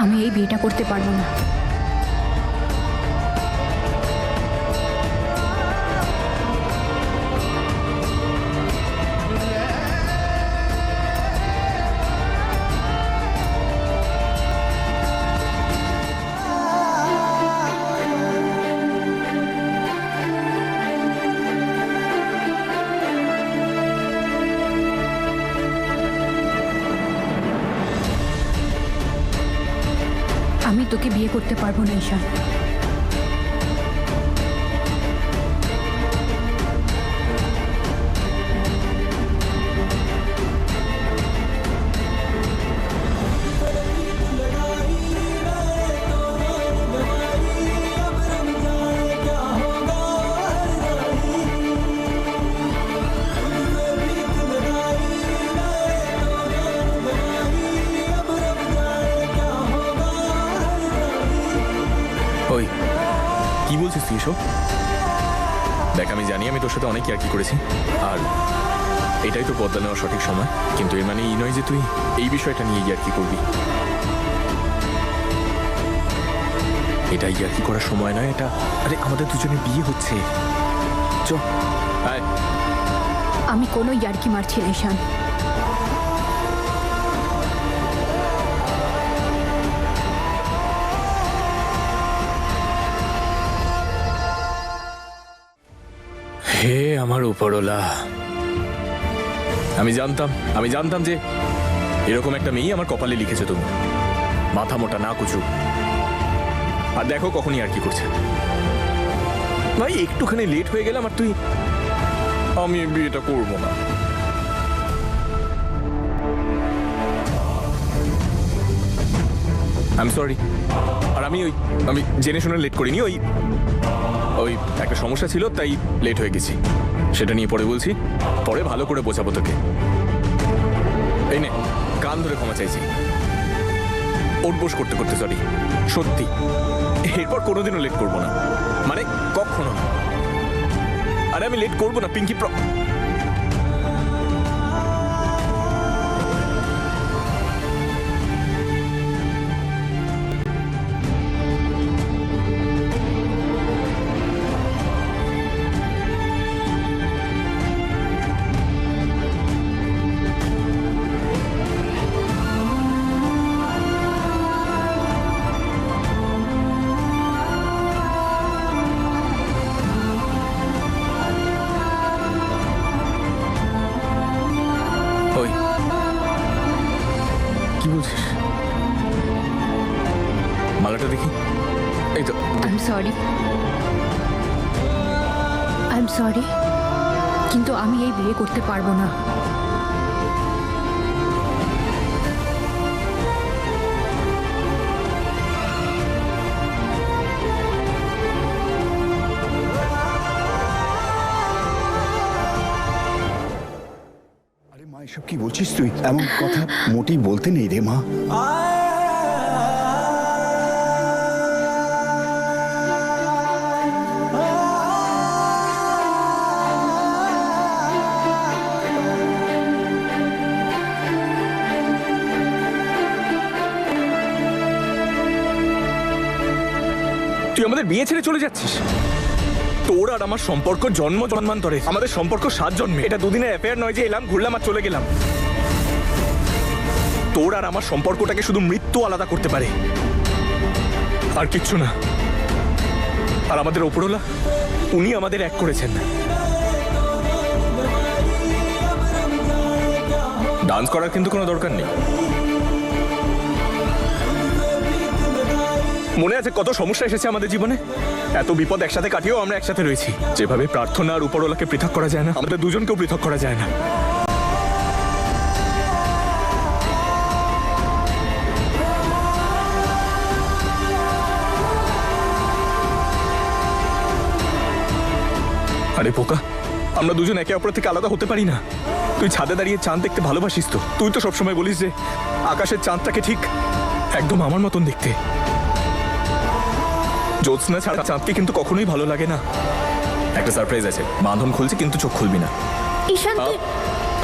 আমি এই বিয়েটা করতে পারবো না। আমি তোকে বিয়ে করতে পারবো না ঈশান। ওই কি বলছিস তুই এসব? দেখ আমি জানি আমি তোর সাথে অনেক ইয়ার্কি করেছি, আর এটাই তো বদলা নেওয়ার সঠিক সময়, কিন্তু এর মানে এই নয় যে তুই এই বিষয়টা নিয়ে ইয়ার্কি করবি। এটা ইয়ার্কি করার সময় নয়, এটা আরে আমাদের দুজনের বিয়ে হচ্ছে। চ আয়। আমি কোনো ইয়ার্কি মারছি না ঈশান। হে আমার উপরওয়ালা, আমি জানতাম যে এরকম একটা মেয়ে আমার কপালে লিখেছে তুমি। মাথা মোটা না কুচু, আর দেখো কখনই আর কি করছে। ভাই একটুখানি লেট হয়ে গেলাম আর তুই আমি এই বিয়েটা করবো না। I am sorry. আর আমি জেনে শুনে লেট করিনি, ওই একটা সমস্যা ছিল তাই লেট হয়ে গেছি। সেটা নিয়ে পরে বলছি, পরে ভালো করে বোঝাবো তোকে। এই নে, কান ধরে ক্ষমা চাইছি। ওঠবোস করতে করতে সরি, সত্যি এরপর কোনোদিনও লেট করবো না, মানে কখনো না। আরে আমি লেট করবো না পিঙ্কি। ওই কি বলছিস? মালাটা দেখি। এই তো। আই এম সরি, কিন্তু আমি এই বিয়ে করতে পারবো না। আরে মা, এসব কি বলছিস তুই? এমন কথা মোটেই বলতে নেই রে মা। তুই আমাদের বিয়ে ছেড়ে চলে যাচ্ছিস? তোর আর আমার সম্পর্ক জন্ম জন্মান্তরে, আমাদের সম্পর্ক 7 জন্মে। এটা দুদিনের অ্যাফেয়ার নয় যে এলাম, ঘুরলাম আর চলে গেলাম। তোর আর আমার সম্পর্কটাকে শুধু মৃত্যু আলাদা করতে পারে, আর কিচ্ছু না। আর আমাদের ওপরওয়ালা, উনি আমাদের এক করেছেন। ডান্স করার কিন্তু কোনো দরকার নেই। মনে আছে কত সমস্যা এসেছে আমাদের জীবনে? এত বিপদ একসাথে কাটিয়েও আমরা একসাথে রয়েছি। যেভাবে প্রার্থনা আর উপরওয়ালাকে পৃথক করা যায় না, আমাদের দুজনকেও পৃথক করা যায় না। আরে পোকা, আমরা দুজন একে অপর থেকে আলাদা হতে পারি না। তুই ছাদে দাঁড়িয়ে চাঁদ দেখতে ভালোবাসিস তো? তুই তো সবসময় বলিস যে আকাশের চাঁদটাকে ঠিক একদম আমার মতন দেখতে। জ্যোৎস্না ছাড়া চাঁদকে কিন্তু কখনোই ভালো লাগে না। একটা সারপ্রাইজ আছে, বাঁধন খুলছে কিন্তু চোখ খুলবি না। ঈশান তুই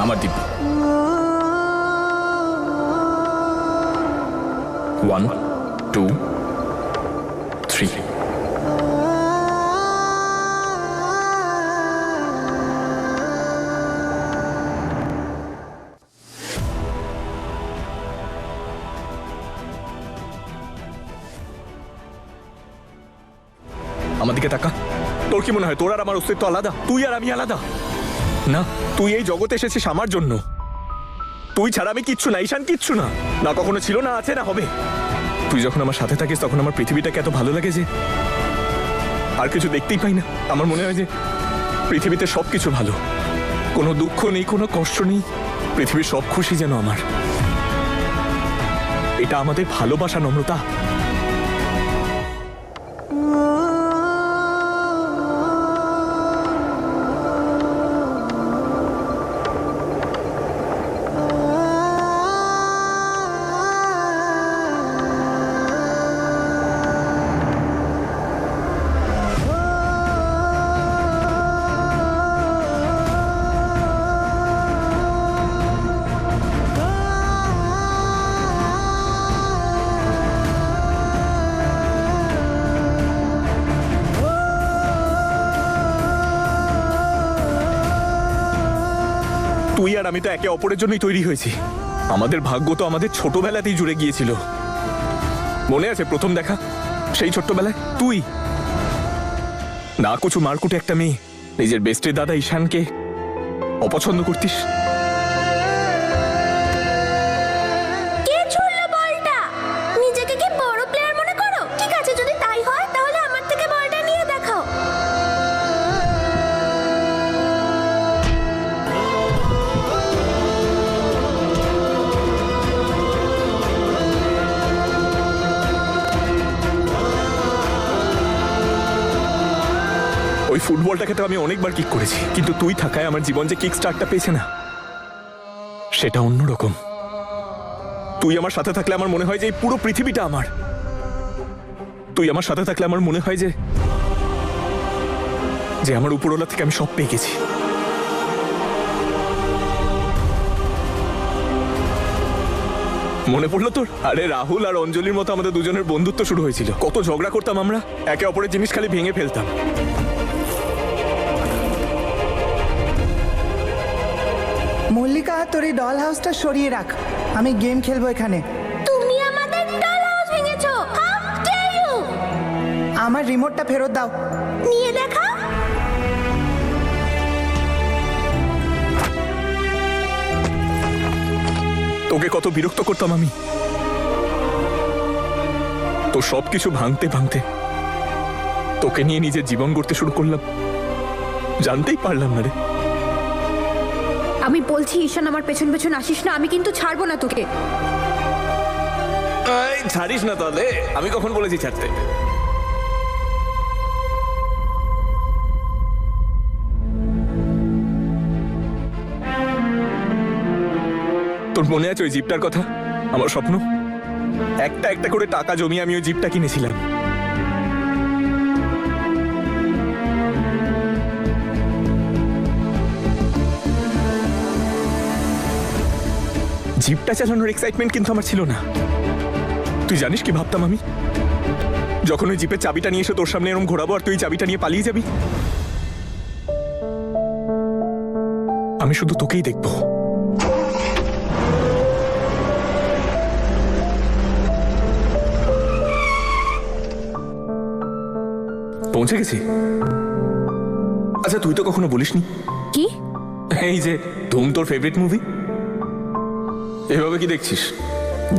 আমার দিব্যি। 1 2 3। আমার দিকে তাকা। তোর কি মনে হয় তোর আর আমার অস্তিত্ব আলাদা? তুই আর আমি আলাদা না। তুই এই জগতে এসেছিস আমার জন্য। তুই ছাড়া আমি কিচ্ছু না, ঈশান কিচ্ছু না, না কখনো ছিল, না আছে, না হবে। তুই যখন আমার সাথে থাকিস তখন আমার পৃথিবীটাকে এত ভালো লাগে যে আর কিছু দেখতেই পাই না। আমার মনে হয় যে পৃথিবীতে সবকিছু ভালো, কোনো দুঃখ নেই, কোনো কষ্ট নেই, পৃথিবীর সব খুশি যেন আমার। এটা আমাদের ভালোবাসা, নম্রতা। তুই আর আমি তো একে অপরের জন্যই তৈরি হয়েছি। আমাদের ভাগ্য তো আমাদের ছোটবেলাতেই জুড়ে গিয়েছিল। মনে আছে প্রথম দেখা, সেই ছোট্টবেলায় তুই না কুচু মারকুটে একটা মেয়ে নিজের বেস্টের দাদা ঈশানকে অপছন্দ করতিস। কে ছুড়লো বলটা? নিজেকে কি বড় প্লেয়ার মনে করো? ঠিক আছে, যদি তাই হয় তাহলে আমার থেকে বলটা নিয়ে দেখাও। বলটাকে তো আমি অনেকবার কিক করেছি, কিন্তু তুই থাকায় আমার জীবন যে কিক স্টার্টটা পেয়েছে না, সেটা অন্যরকম। তুই আমার সাথে থাকলে আমার মনে হয় যে এই পুরো পৃথিবীটা আমার। তুই আমার সাথে থাকলে আমার মনে হয় যে যে আমার উপরওয়ালা থেকে আমি সব পেয়ে গেছি। মনে পড়লো তোর? আরে রাহুল আর অঞ্জলির মতো আমাদের দুজনের বন্ধুত্ব শুরু হয়েছিল। কত ঝগড়া করতাম আমরা, একে অপরের জিনিস খালি ভেঙে ফেলতাম। মল্লিকা, তোর এই ডল হাউসটা সরিয়ে রাখ, আমি গেম খেলবো এখানে। তুমি আমাদের ডল হাউস ভেঙেছো। How dare you! আমার রিমোটটা ফেরত দাও। নিয়ে দেখা। তোকে কত বিরক্ত করতাম আমি, তো সবকিছু ভাঙতে ভাঙতে তোকে নিয়ে নিজের জীবন গড়তে শুরু করলাম। জানতেই পারলাম না রে। আমি বলছি ঈশান আমার পেছন পেছন আসিস না, আমি কিন্তু ছাড়বো না তোকে। ছাড়িস না তাহলে? আমি কখন বলেছি ছাড়তে? তোর মনে আছে ওই জিপটার কথা? আমার স্বপ্ন, একটা একটা করে টাকা জমিয়ে আমি ওই জিপটা কিনেছিলাম। জিপটা চালানোর এক্সাইটমেন্ট কিন্তু আমার ছিল না। তুই জানিস কি ভাবতাম আমি? যখন ওই জিপের চাবিটা নিয়ে এসে তোর সামনে এরকম ঘোরাবো আর তুই চাবিটা নিয়ে পালিয়ে যাবি, আমি শুধু তোকেই দেখবো। পৌঁছে গেছি। আচ্ছা, তুই তো কখনো বলিসনি কি? এই যে ধুম তোর ফেভারিট মুভি। এভাবে কি দেখছিস?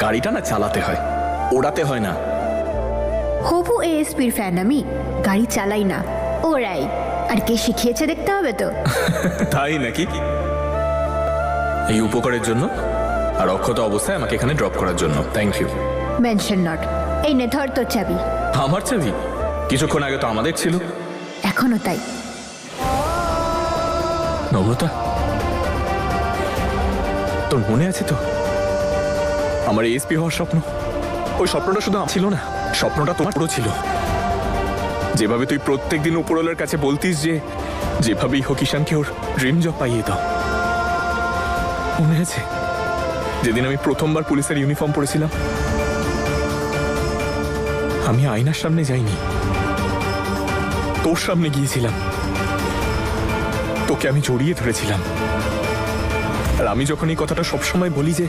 গাড়িটা না চালাতে হয়, ওড়াতে হয় না। হবু এএসপির ফ্যান আমি, গাড়ি চালাই না, ওরাই। আর কে শিখিয়েছে দেখতে হবে তো। তাই নাকি? এই উপকারের জন্য আর অক্ষত অবস্থায় আমাকে এখানে ড্রপ করার জন্য থ্যাংক ইউ। Mention not. এই নে ধর তোর চাবি। আমার চাবি? কিছুক্ষণ আগে তো আমাদের ছিল। এখনো তাই। নম্রতা, তোর মনে আছে তো আমার এসপি হওয়ার স্বপ্ন? ওই স্বপ্নটা শুধু আমার ছিল না, স্বপ্নটা তোমার পুরো ছিল। যেভাবে তুই প্রত্যেকদিন উপরওয়ালার কাছে বলতিস যে যেভাবেই হোক ঈশানকে ওর ড্রিম জব পাইয়ে দাও। মনে আছে যেদিন আমি প্রথমবার পুলিশের ইউনিফর্ম পরেছিলাম? আমি আয়নার সামনে যাইনি, তোর সামনে গিয়েছিলাম। তোকে আমি জড়িয়ে ধরেছিলাম। আর আমি যখন এই কথাটা সবসময় বলি যে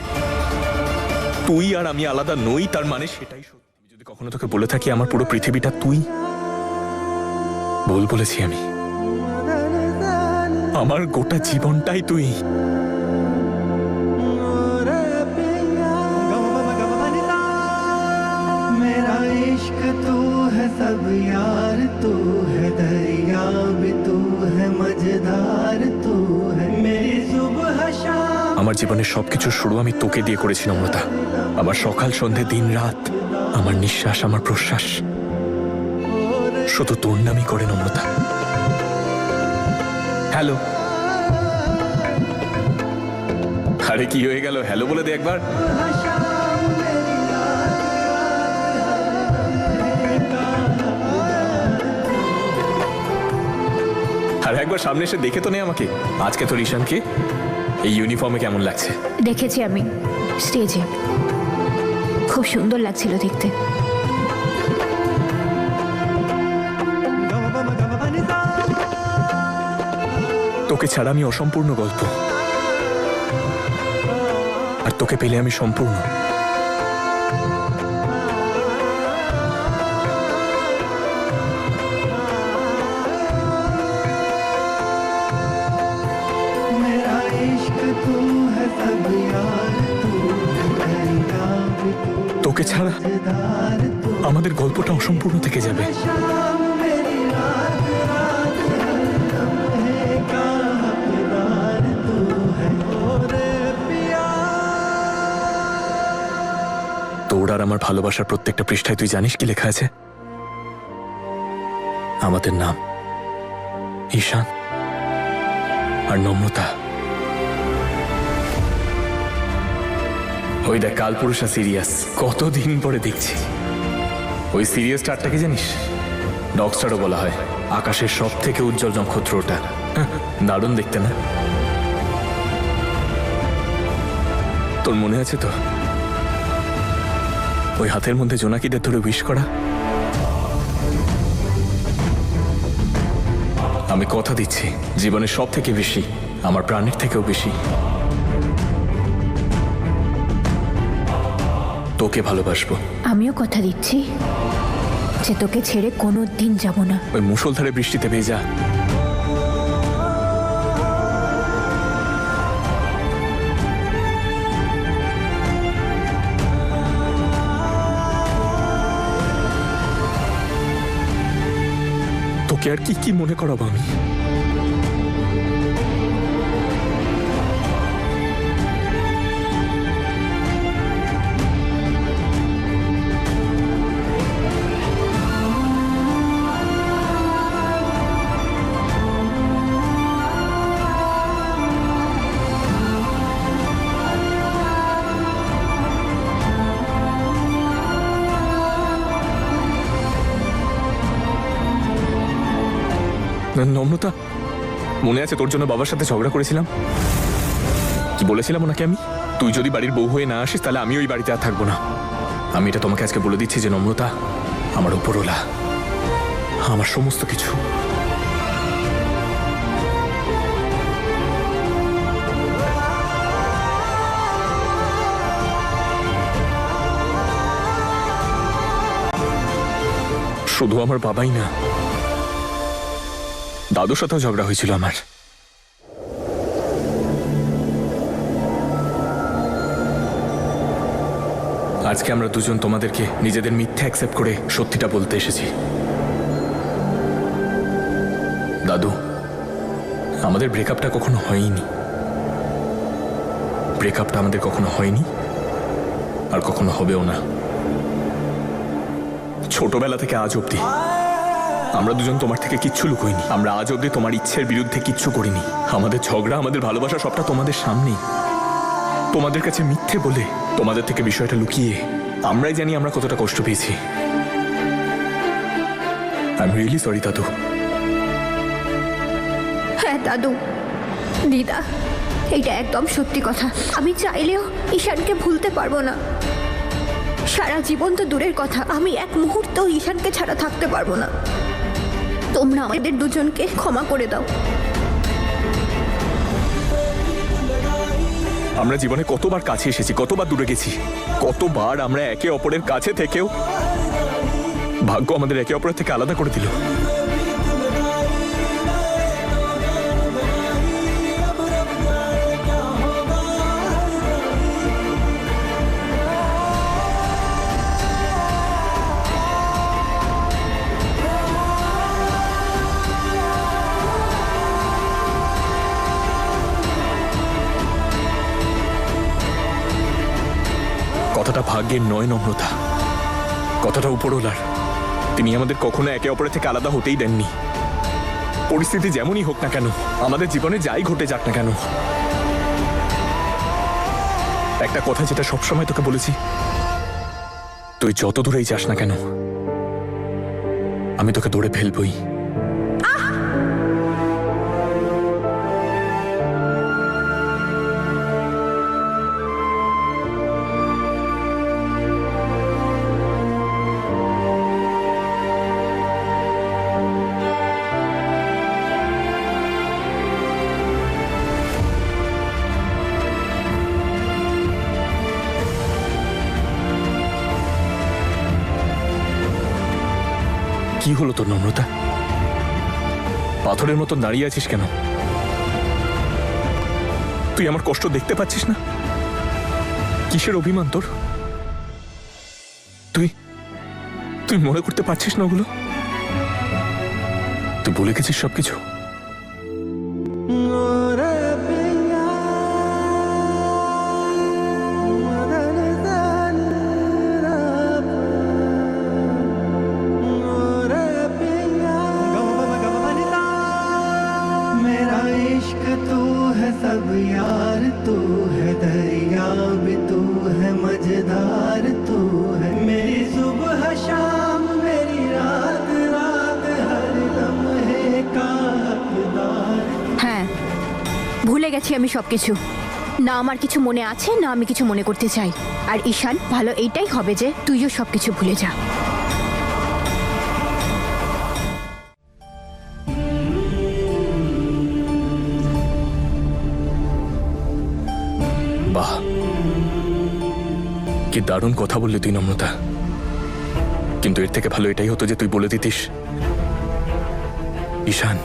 তুই আর আমি আলাদা নই, তার মানে সেটাই সত্যি। আমি যদি কখনো তোকে বলে থাকি আমার পুরো পৃথিবীটা তুই, ভুল বলেছি আমি। আমার গোটা জীবনটাই তুই। मेरा इश्क तू है सब यार, तू है दरिया भी तू है मजेदार, तू है मेरी सुबह शाम। আমার জীবনের সবকিছু শুরু আমি তোকে দিয়ে করেছি নম্রতা। আমার সকাল সন্ধে দিন রাত, আমার নিঃশ্বাস আমার প্রশ্বাস শুধু তোর নামই করে নম্রতা। হ্যালো। আরে কি হয়ে গেল? হ্যালো বলে দে একবার। আর একবার সামনে এসে দেখে তো নে আমাকে। আজকে তোর ঈশানকে এই ইউনিফর্মে কেমন লাগছে? দেখেছি আমি স্টেজে, খুব সুন্দর লাগছিল দেখতে। তোকে ছাড়া আমি অসম্পূর্ণ গল্প, আর তোকে পেলে আমি সম্পূর্ণ। তোকে ছাড়া আমাদের গল্পটা অসম্পূর্ণ থেকে যাবে। তোর আর আমার ভালোবাসার প্রত্যেকটা পৃষ্ঠায় তুই জানিস কি লেখা আছে? আমাদের নাম, ঈশান আর নম্রতা। ওই দেখ কালপুরুষা সিরিয়াস, কতদিন পরে দেখছি। ওই সিরিয়াস স্টারটা কি জানিস? ডগ স্টারও বলা হয়। আকাশের সব থেকে উজ্জ্বল নক্ষত্র ওটা। দারুণ দেখতে না? তোর মনে আছে তো ওই হাতের মধ্যে জোনাকিদের ধরে উইশ করা? আমি কথা দিচ্ছি জীবনের সব থেকে বেশি, আমার প্রাণের থেকেও বেশি তোকে ভালোবাসবো। আমিও কথা দিচ্ছি যে তোকে ছেড়ে কোনো দিন যাব না। ওই মুষলধারে বৃষ্টিতে ভেজা তোকে আর কি কি মনে করাবো আমি? নম্রতা, মনে আছে তোর জন্য বাবার সাথে ঝগড়া করেছিলাম? কি বলেছিলাম ওনাকে আমি, তুই যদি বাড়ির বউ হয়ে না আসিস তাহলে আমি ওই বাড়িতে আর থাকবো না। আমি এটা তোমাকে আজকে বলে দিচ্ছি যে নম্রতা আমার উপরওয়ালা, আমার সমস্ত কিছু। শুধু আমার বাবাই না, দাদুর সাথেও ঝগড়া হয়েছিল আমার। আজকে আমরা দুজন তোমাদেরকে নিজেদের মিথ্যে অ্যাকসেপ্ট করে সত্যিটা বলতে এসেছি। দাদু, আমাদের ব্রেকআপটা কখনো হয়নি। ব্রেকআপটা আমাদের কখনো হয়নি আর কখনো হবেও না। ছোটবেলা থেকে আজ অব্দি আমরা দুজন তোমার থেকে কিচ্ছু লুকোইনি। আমরা আজ অব্দি তোমার ইচ্ছের বিরুদ্ধে কিচ্ছু করিনি। আমাদের ঝগড়া, আমাদের ভালোবাসা সবটা তোমাদের সামনেই, তোমাদের কাছে মিথ্যে বলে, তোমাদের থেকে বিষয়টা লুকিয়ে আমরাই জানি আমরা কতটা কষ্ট পেয়েছি। আই এম রিয়েলি সরি দাদু। হ্যাঁ দাদু, দিদা, এটা একদম সত্যি কথা। আমি চাইলেও ঈশানকে ভুলতে পারবো না। সারা জীবন তো দূরের কথা, আমি এক মুহূর্তেও ঈশানকে ছাড়া থাকতে পারবো না। তোমরা আমাদের দুজনকে ক্ষমা করে দাও। আমরা জীবনে কতবার কাছে এসেছি, কতবার দূরে গেছি, কতবার আমরা একে অপরের কাছে থেকেও ভাগ্য আমাদের একে অপরের থেকে আলাদা করে দিল। কথাটা ভাগ্যের নয় নম্রতা, কথাটা উপরওয়ালার। তিনি আমাদের কখনো একে অপরের থেকে আলাদা হতেই দেননি। পরিস্থিতি যেমনই হোক না কেন, আমাদের জীবনে যাই ঘটে যাক না কেন, একটা কথা যেটা সবসময় তোকে বলেছি, তুই যত দূরেই যাস না কেন আমি তোকে দৌড়ে ফেলবই। কি হলো তোর নম্রতা? পাথরের মতো দাঁড়িয়ে আছিস কেন? তুই আমার কষ্ট দেখতে পাচ্ছিস না? কিসের অভিমান তোর? তুই তুই মনে করতে পারছিস না ওগুলো? তুই ভুলে গেছিস সবকিছু? इश्क तू है सब यार तू है दरिया भी तू है मझधार तू है मेरी सुबह शाम मेरी रात रात हर लम्हे का हकदार। হ্যাঁ, ভুলে গেছি আমি সবকিছু। না আমার কিছু মনে আছে, না আমি কিছু মনে করতে চাই। আর ঈশান, ভালো এইটাই হবে যে তুইও সবকিছু ভুলে যা। বাহ, কি দারুণ কথা বললি তুই নম্রতা। কিন্তু এর থেকে ভালো এটাই হতো যে তুই বলে দিতিস, ঈশান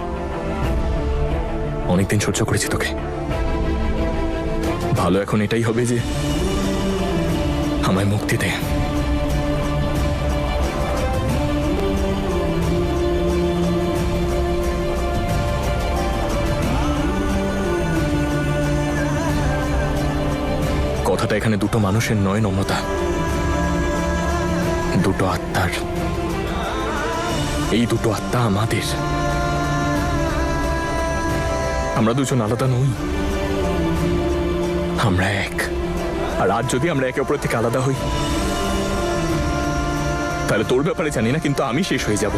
অনেকদিন সহ্য করেছি তোকে, ভালো এখন এটাই হবে যে আমায় মুক্তি দে। কথাটা এখানে দুটো মানুষের নয় নম্রতা, দুটো আত্মার। এই দুটো আত্মা আমাদের, আমরা দুজন আলাদা নই, আমরা এক। আর আজ যদি আমরা একে অপরের থেকে আলাদা হই, তাহলে তোর ব্যাপারে জানি না, কিন্তু আমি শেষ হয়ে যাব।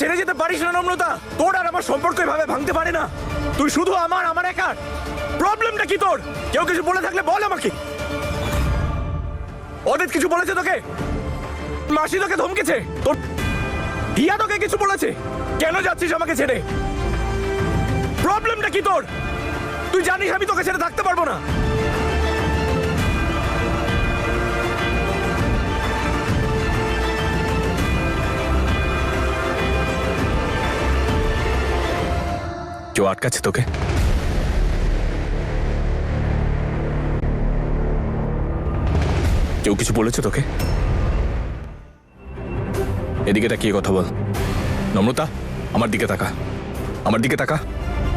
ছেড়ে যেতে পারিস না নম্রতা, তোর আর আমার সম্পর্ক এভাবে ভাঙতে পারে না। তুই শুধু আমার একার। প্রবলেমটা কি তোর? কেউ কিছু বলে থাকলে বল আমাকে। অদিত কিছু বলেছে তোকে? মাসি তোকে ধমকেছে? তোর হিয়া তোকে কিছু বলেছে? কেন যাচ্ছিস আমাকে ছেড়ে? প্রবলেমটা কি তোর? তুই জানিস আমি তোকে ছেড়ে থাকতে পারবো না। কেউ আটকাচ্ছে তোকে? কেউ কিছু বলেছে তোকে? এদিকে তাকিয়ে কথা বল। নম্রতা, আমার দিকে তাকা, আমার দিকে তাকা।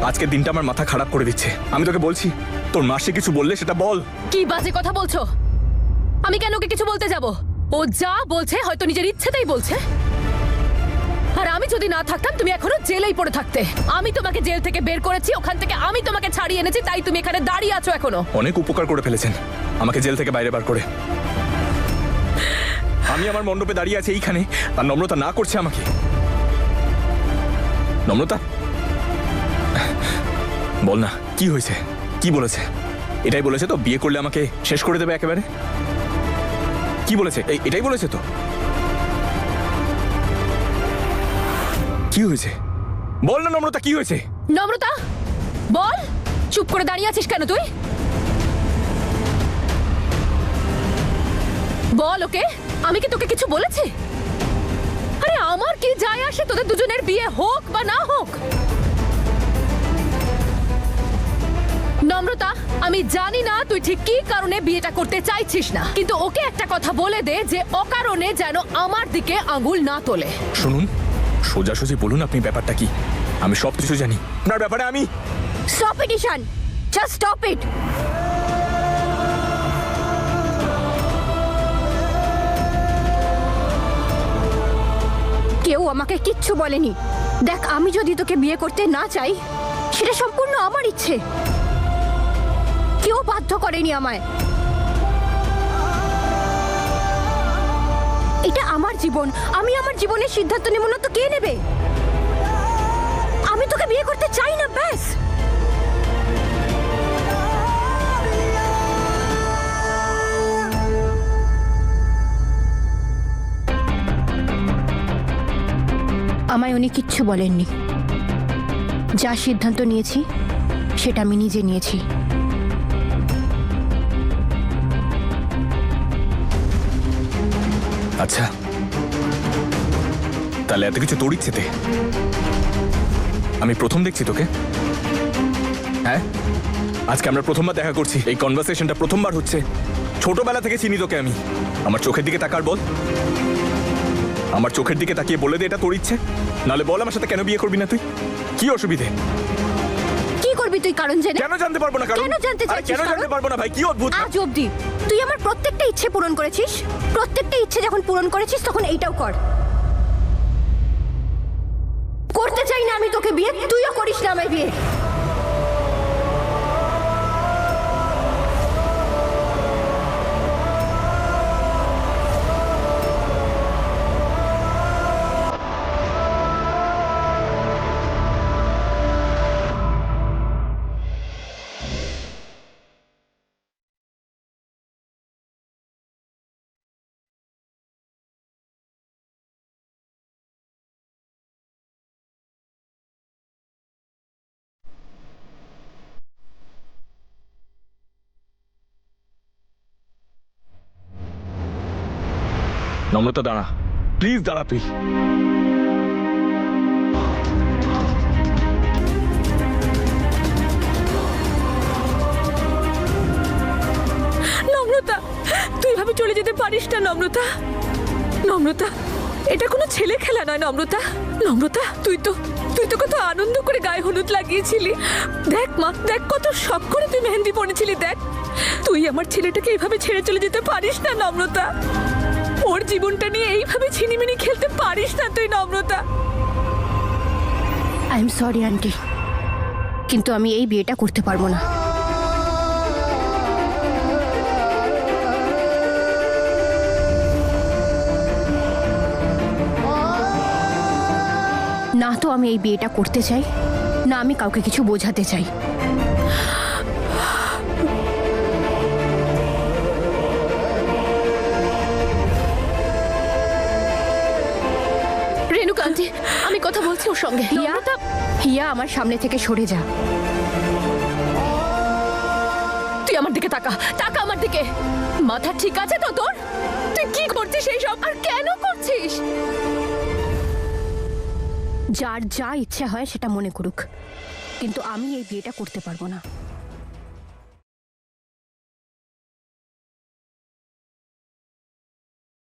আজকের দিনটা আমার মাথা খারাপ করে দিচ্ছে। আমি তোকে বলছি, তোর মাসে কিছু বললে সেটা বল। কি বাজে কথা বলছো? আমি কেন ওকে কিছু বলতে যাব? ও যা বলছে হয়তো নিজের ইচ্ছেতেই বলছে। আর আমি যদি না থাকতাম তুমি এখনো জেলেই পড়ে থাকতে। আমি তোমাকে জেল থেকে বের করেছি, ওখান থেকে আমি তোমাকে ছাড়িয়ে এনেছি, তাই তুমি এখানে দাঁড়িয়ে আছো এখনো। অনেক উপকার করে ফেলেছেন আমাকে জেল থেকে বাইরে বার করে। আমি আমার মণ্ডপে দাঁড়িয়ে আছি এইখানে, আর নম্রতা না করছে আমাকে। নম্রতা, বল না কি হয়েছে, কি বলেছে? এটাই বলেছে তো বিয়ে করলে আমাকে শেষ করে দেবে একেবারে? কি বলেছে? এটাই বলেছে তো? কি হয়েছে বল না নম্রতা, কি হয়েছে? নম্রতা বল, চুপ করে দাঁড়িয়ে আছিস কেন তুই? বল ওকে, আমি কি তোকে কিছু বলেছি? আরে আমার কি যায় আসে তোদের দুজনের বিয়ে হোক বা না হোক? নম্রতা, আমি জানি না তুই ঠিক কি কারণে বিয়েটা করতে চাইছিস না, কিন্তু ওকে একটা কথা বলে দে যে অকারণে যেন আমার দিকে আঙুল না তোলে। শুনুন, সোজাসুজি বলুন আপনি ব্যাপারটা কি। আমি সব কিছু জানি আপনার ব্যাপারে। আমি stop it Ishan, just stop it. কেউ আমাকে কিচ্ছু বলেনি। দেখ, আমি যদি তোকে বিয়ে করতে না চাই সেটা সম্পূর্ণ আমার ইচ্ছে, কেউ বাধ্য করেনি আমায়। এটা আমার জীবন, আমি আমার জীবনের সিদ্ধান্ত নেব না তো কে নেবে? আমি তোকে বিয়ে করতে চাই না, ব্যাস। আমায় উনি কিচ্ছু বলেননি। যা সিদ্ধান্ত নিয়েছি সেটা আমি নিজে নিয়েছি। আচ্ছা, তাহলে এত কিছু তোর ইচ্ছেতে? আমি প্রথম দেখছি তোকে। হ্যাঁ, আজকে আমরা প্রথমবার দেখা করছি, এই কনভারসেশনটা প্রথমবার হচ্ছে। ছোটবেলা থেকে চিনি তোকে আমি। আমার চোখের দিকে তাকার বল, আমার চোখের দিকে তাকিয়ে বলে দে এটা তোর ইচ্ছে, নাহলে বল আমার সাথে কেন বিয়ে করবি না তুই? কি অসুবিধে? কি করবি তুই কারণ জেনে? কেন জানতে পারবো না কারণ? কেন জানতে আরে চাইছিস কেন জানতে কারণ? পারবো না ভাই? কি অদ্ভুত! আজ অবধি তুই আমার প্রত্যেকটা ইচ্ছে পূরণ করেছিস। প্রত্যেকটা ইচ্ছে যখন পূরণ করেছিস তখন এইটাও কর। করতে চাই না আমি তোকে বিয়ে, তুইও করিস না আমায় বিয়ে। নম্রতা দাঁড়া, প্লিজ দাঁড়া তুই। নম্রতা, তুই এভাবে চলে যেতে পারিস না নম্রতা। নম্রতা, এটা কোনো ছেলে খেলা নয় নম্রতা। নম্রতা, তুই তো কত আনন্দ করে গায়ে হলুদ লাগিয়েছিলি। দেখ মা, দেখ কত শখ করে তুই মেহেন্দি পরেছিলি। দেখ, তুই আমার ছেলেটাকে এইভাবে ছেড়ে চলে যেতে পারিস না নম্রতা। ওর জীবনটা নিয়ে এইভাবে ছিনিমিনি খেলতে পারিস না তুই নম্রতা। আই এম সরি আন্টি, কিন্তু আমি এই বিয়েটা করতে পারবো না। না তো আমি এই বিয়েটা করতে চাই, না আমি কাউকে কিছু বোঝাতে চাই। রেণুকা আন্টি, আমি কথা বলছি ওর সঙ্গে। হিয়া, হিয়া আমার সামনে থেকে সরে যা। তুই আমার দিকে তাকা, তাকা আমার দিকে। মাথা ঠিক আছে তো তোর? তুই কি করছিস এই সব, আর কেন করছিস? যার যা ইচ্ছে হয় সেটা মনে করুক, কিন্তু আমি এই বিয়েটা করতে পারবো না।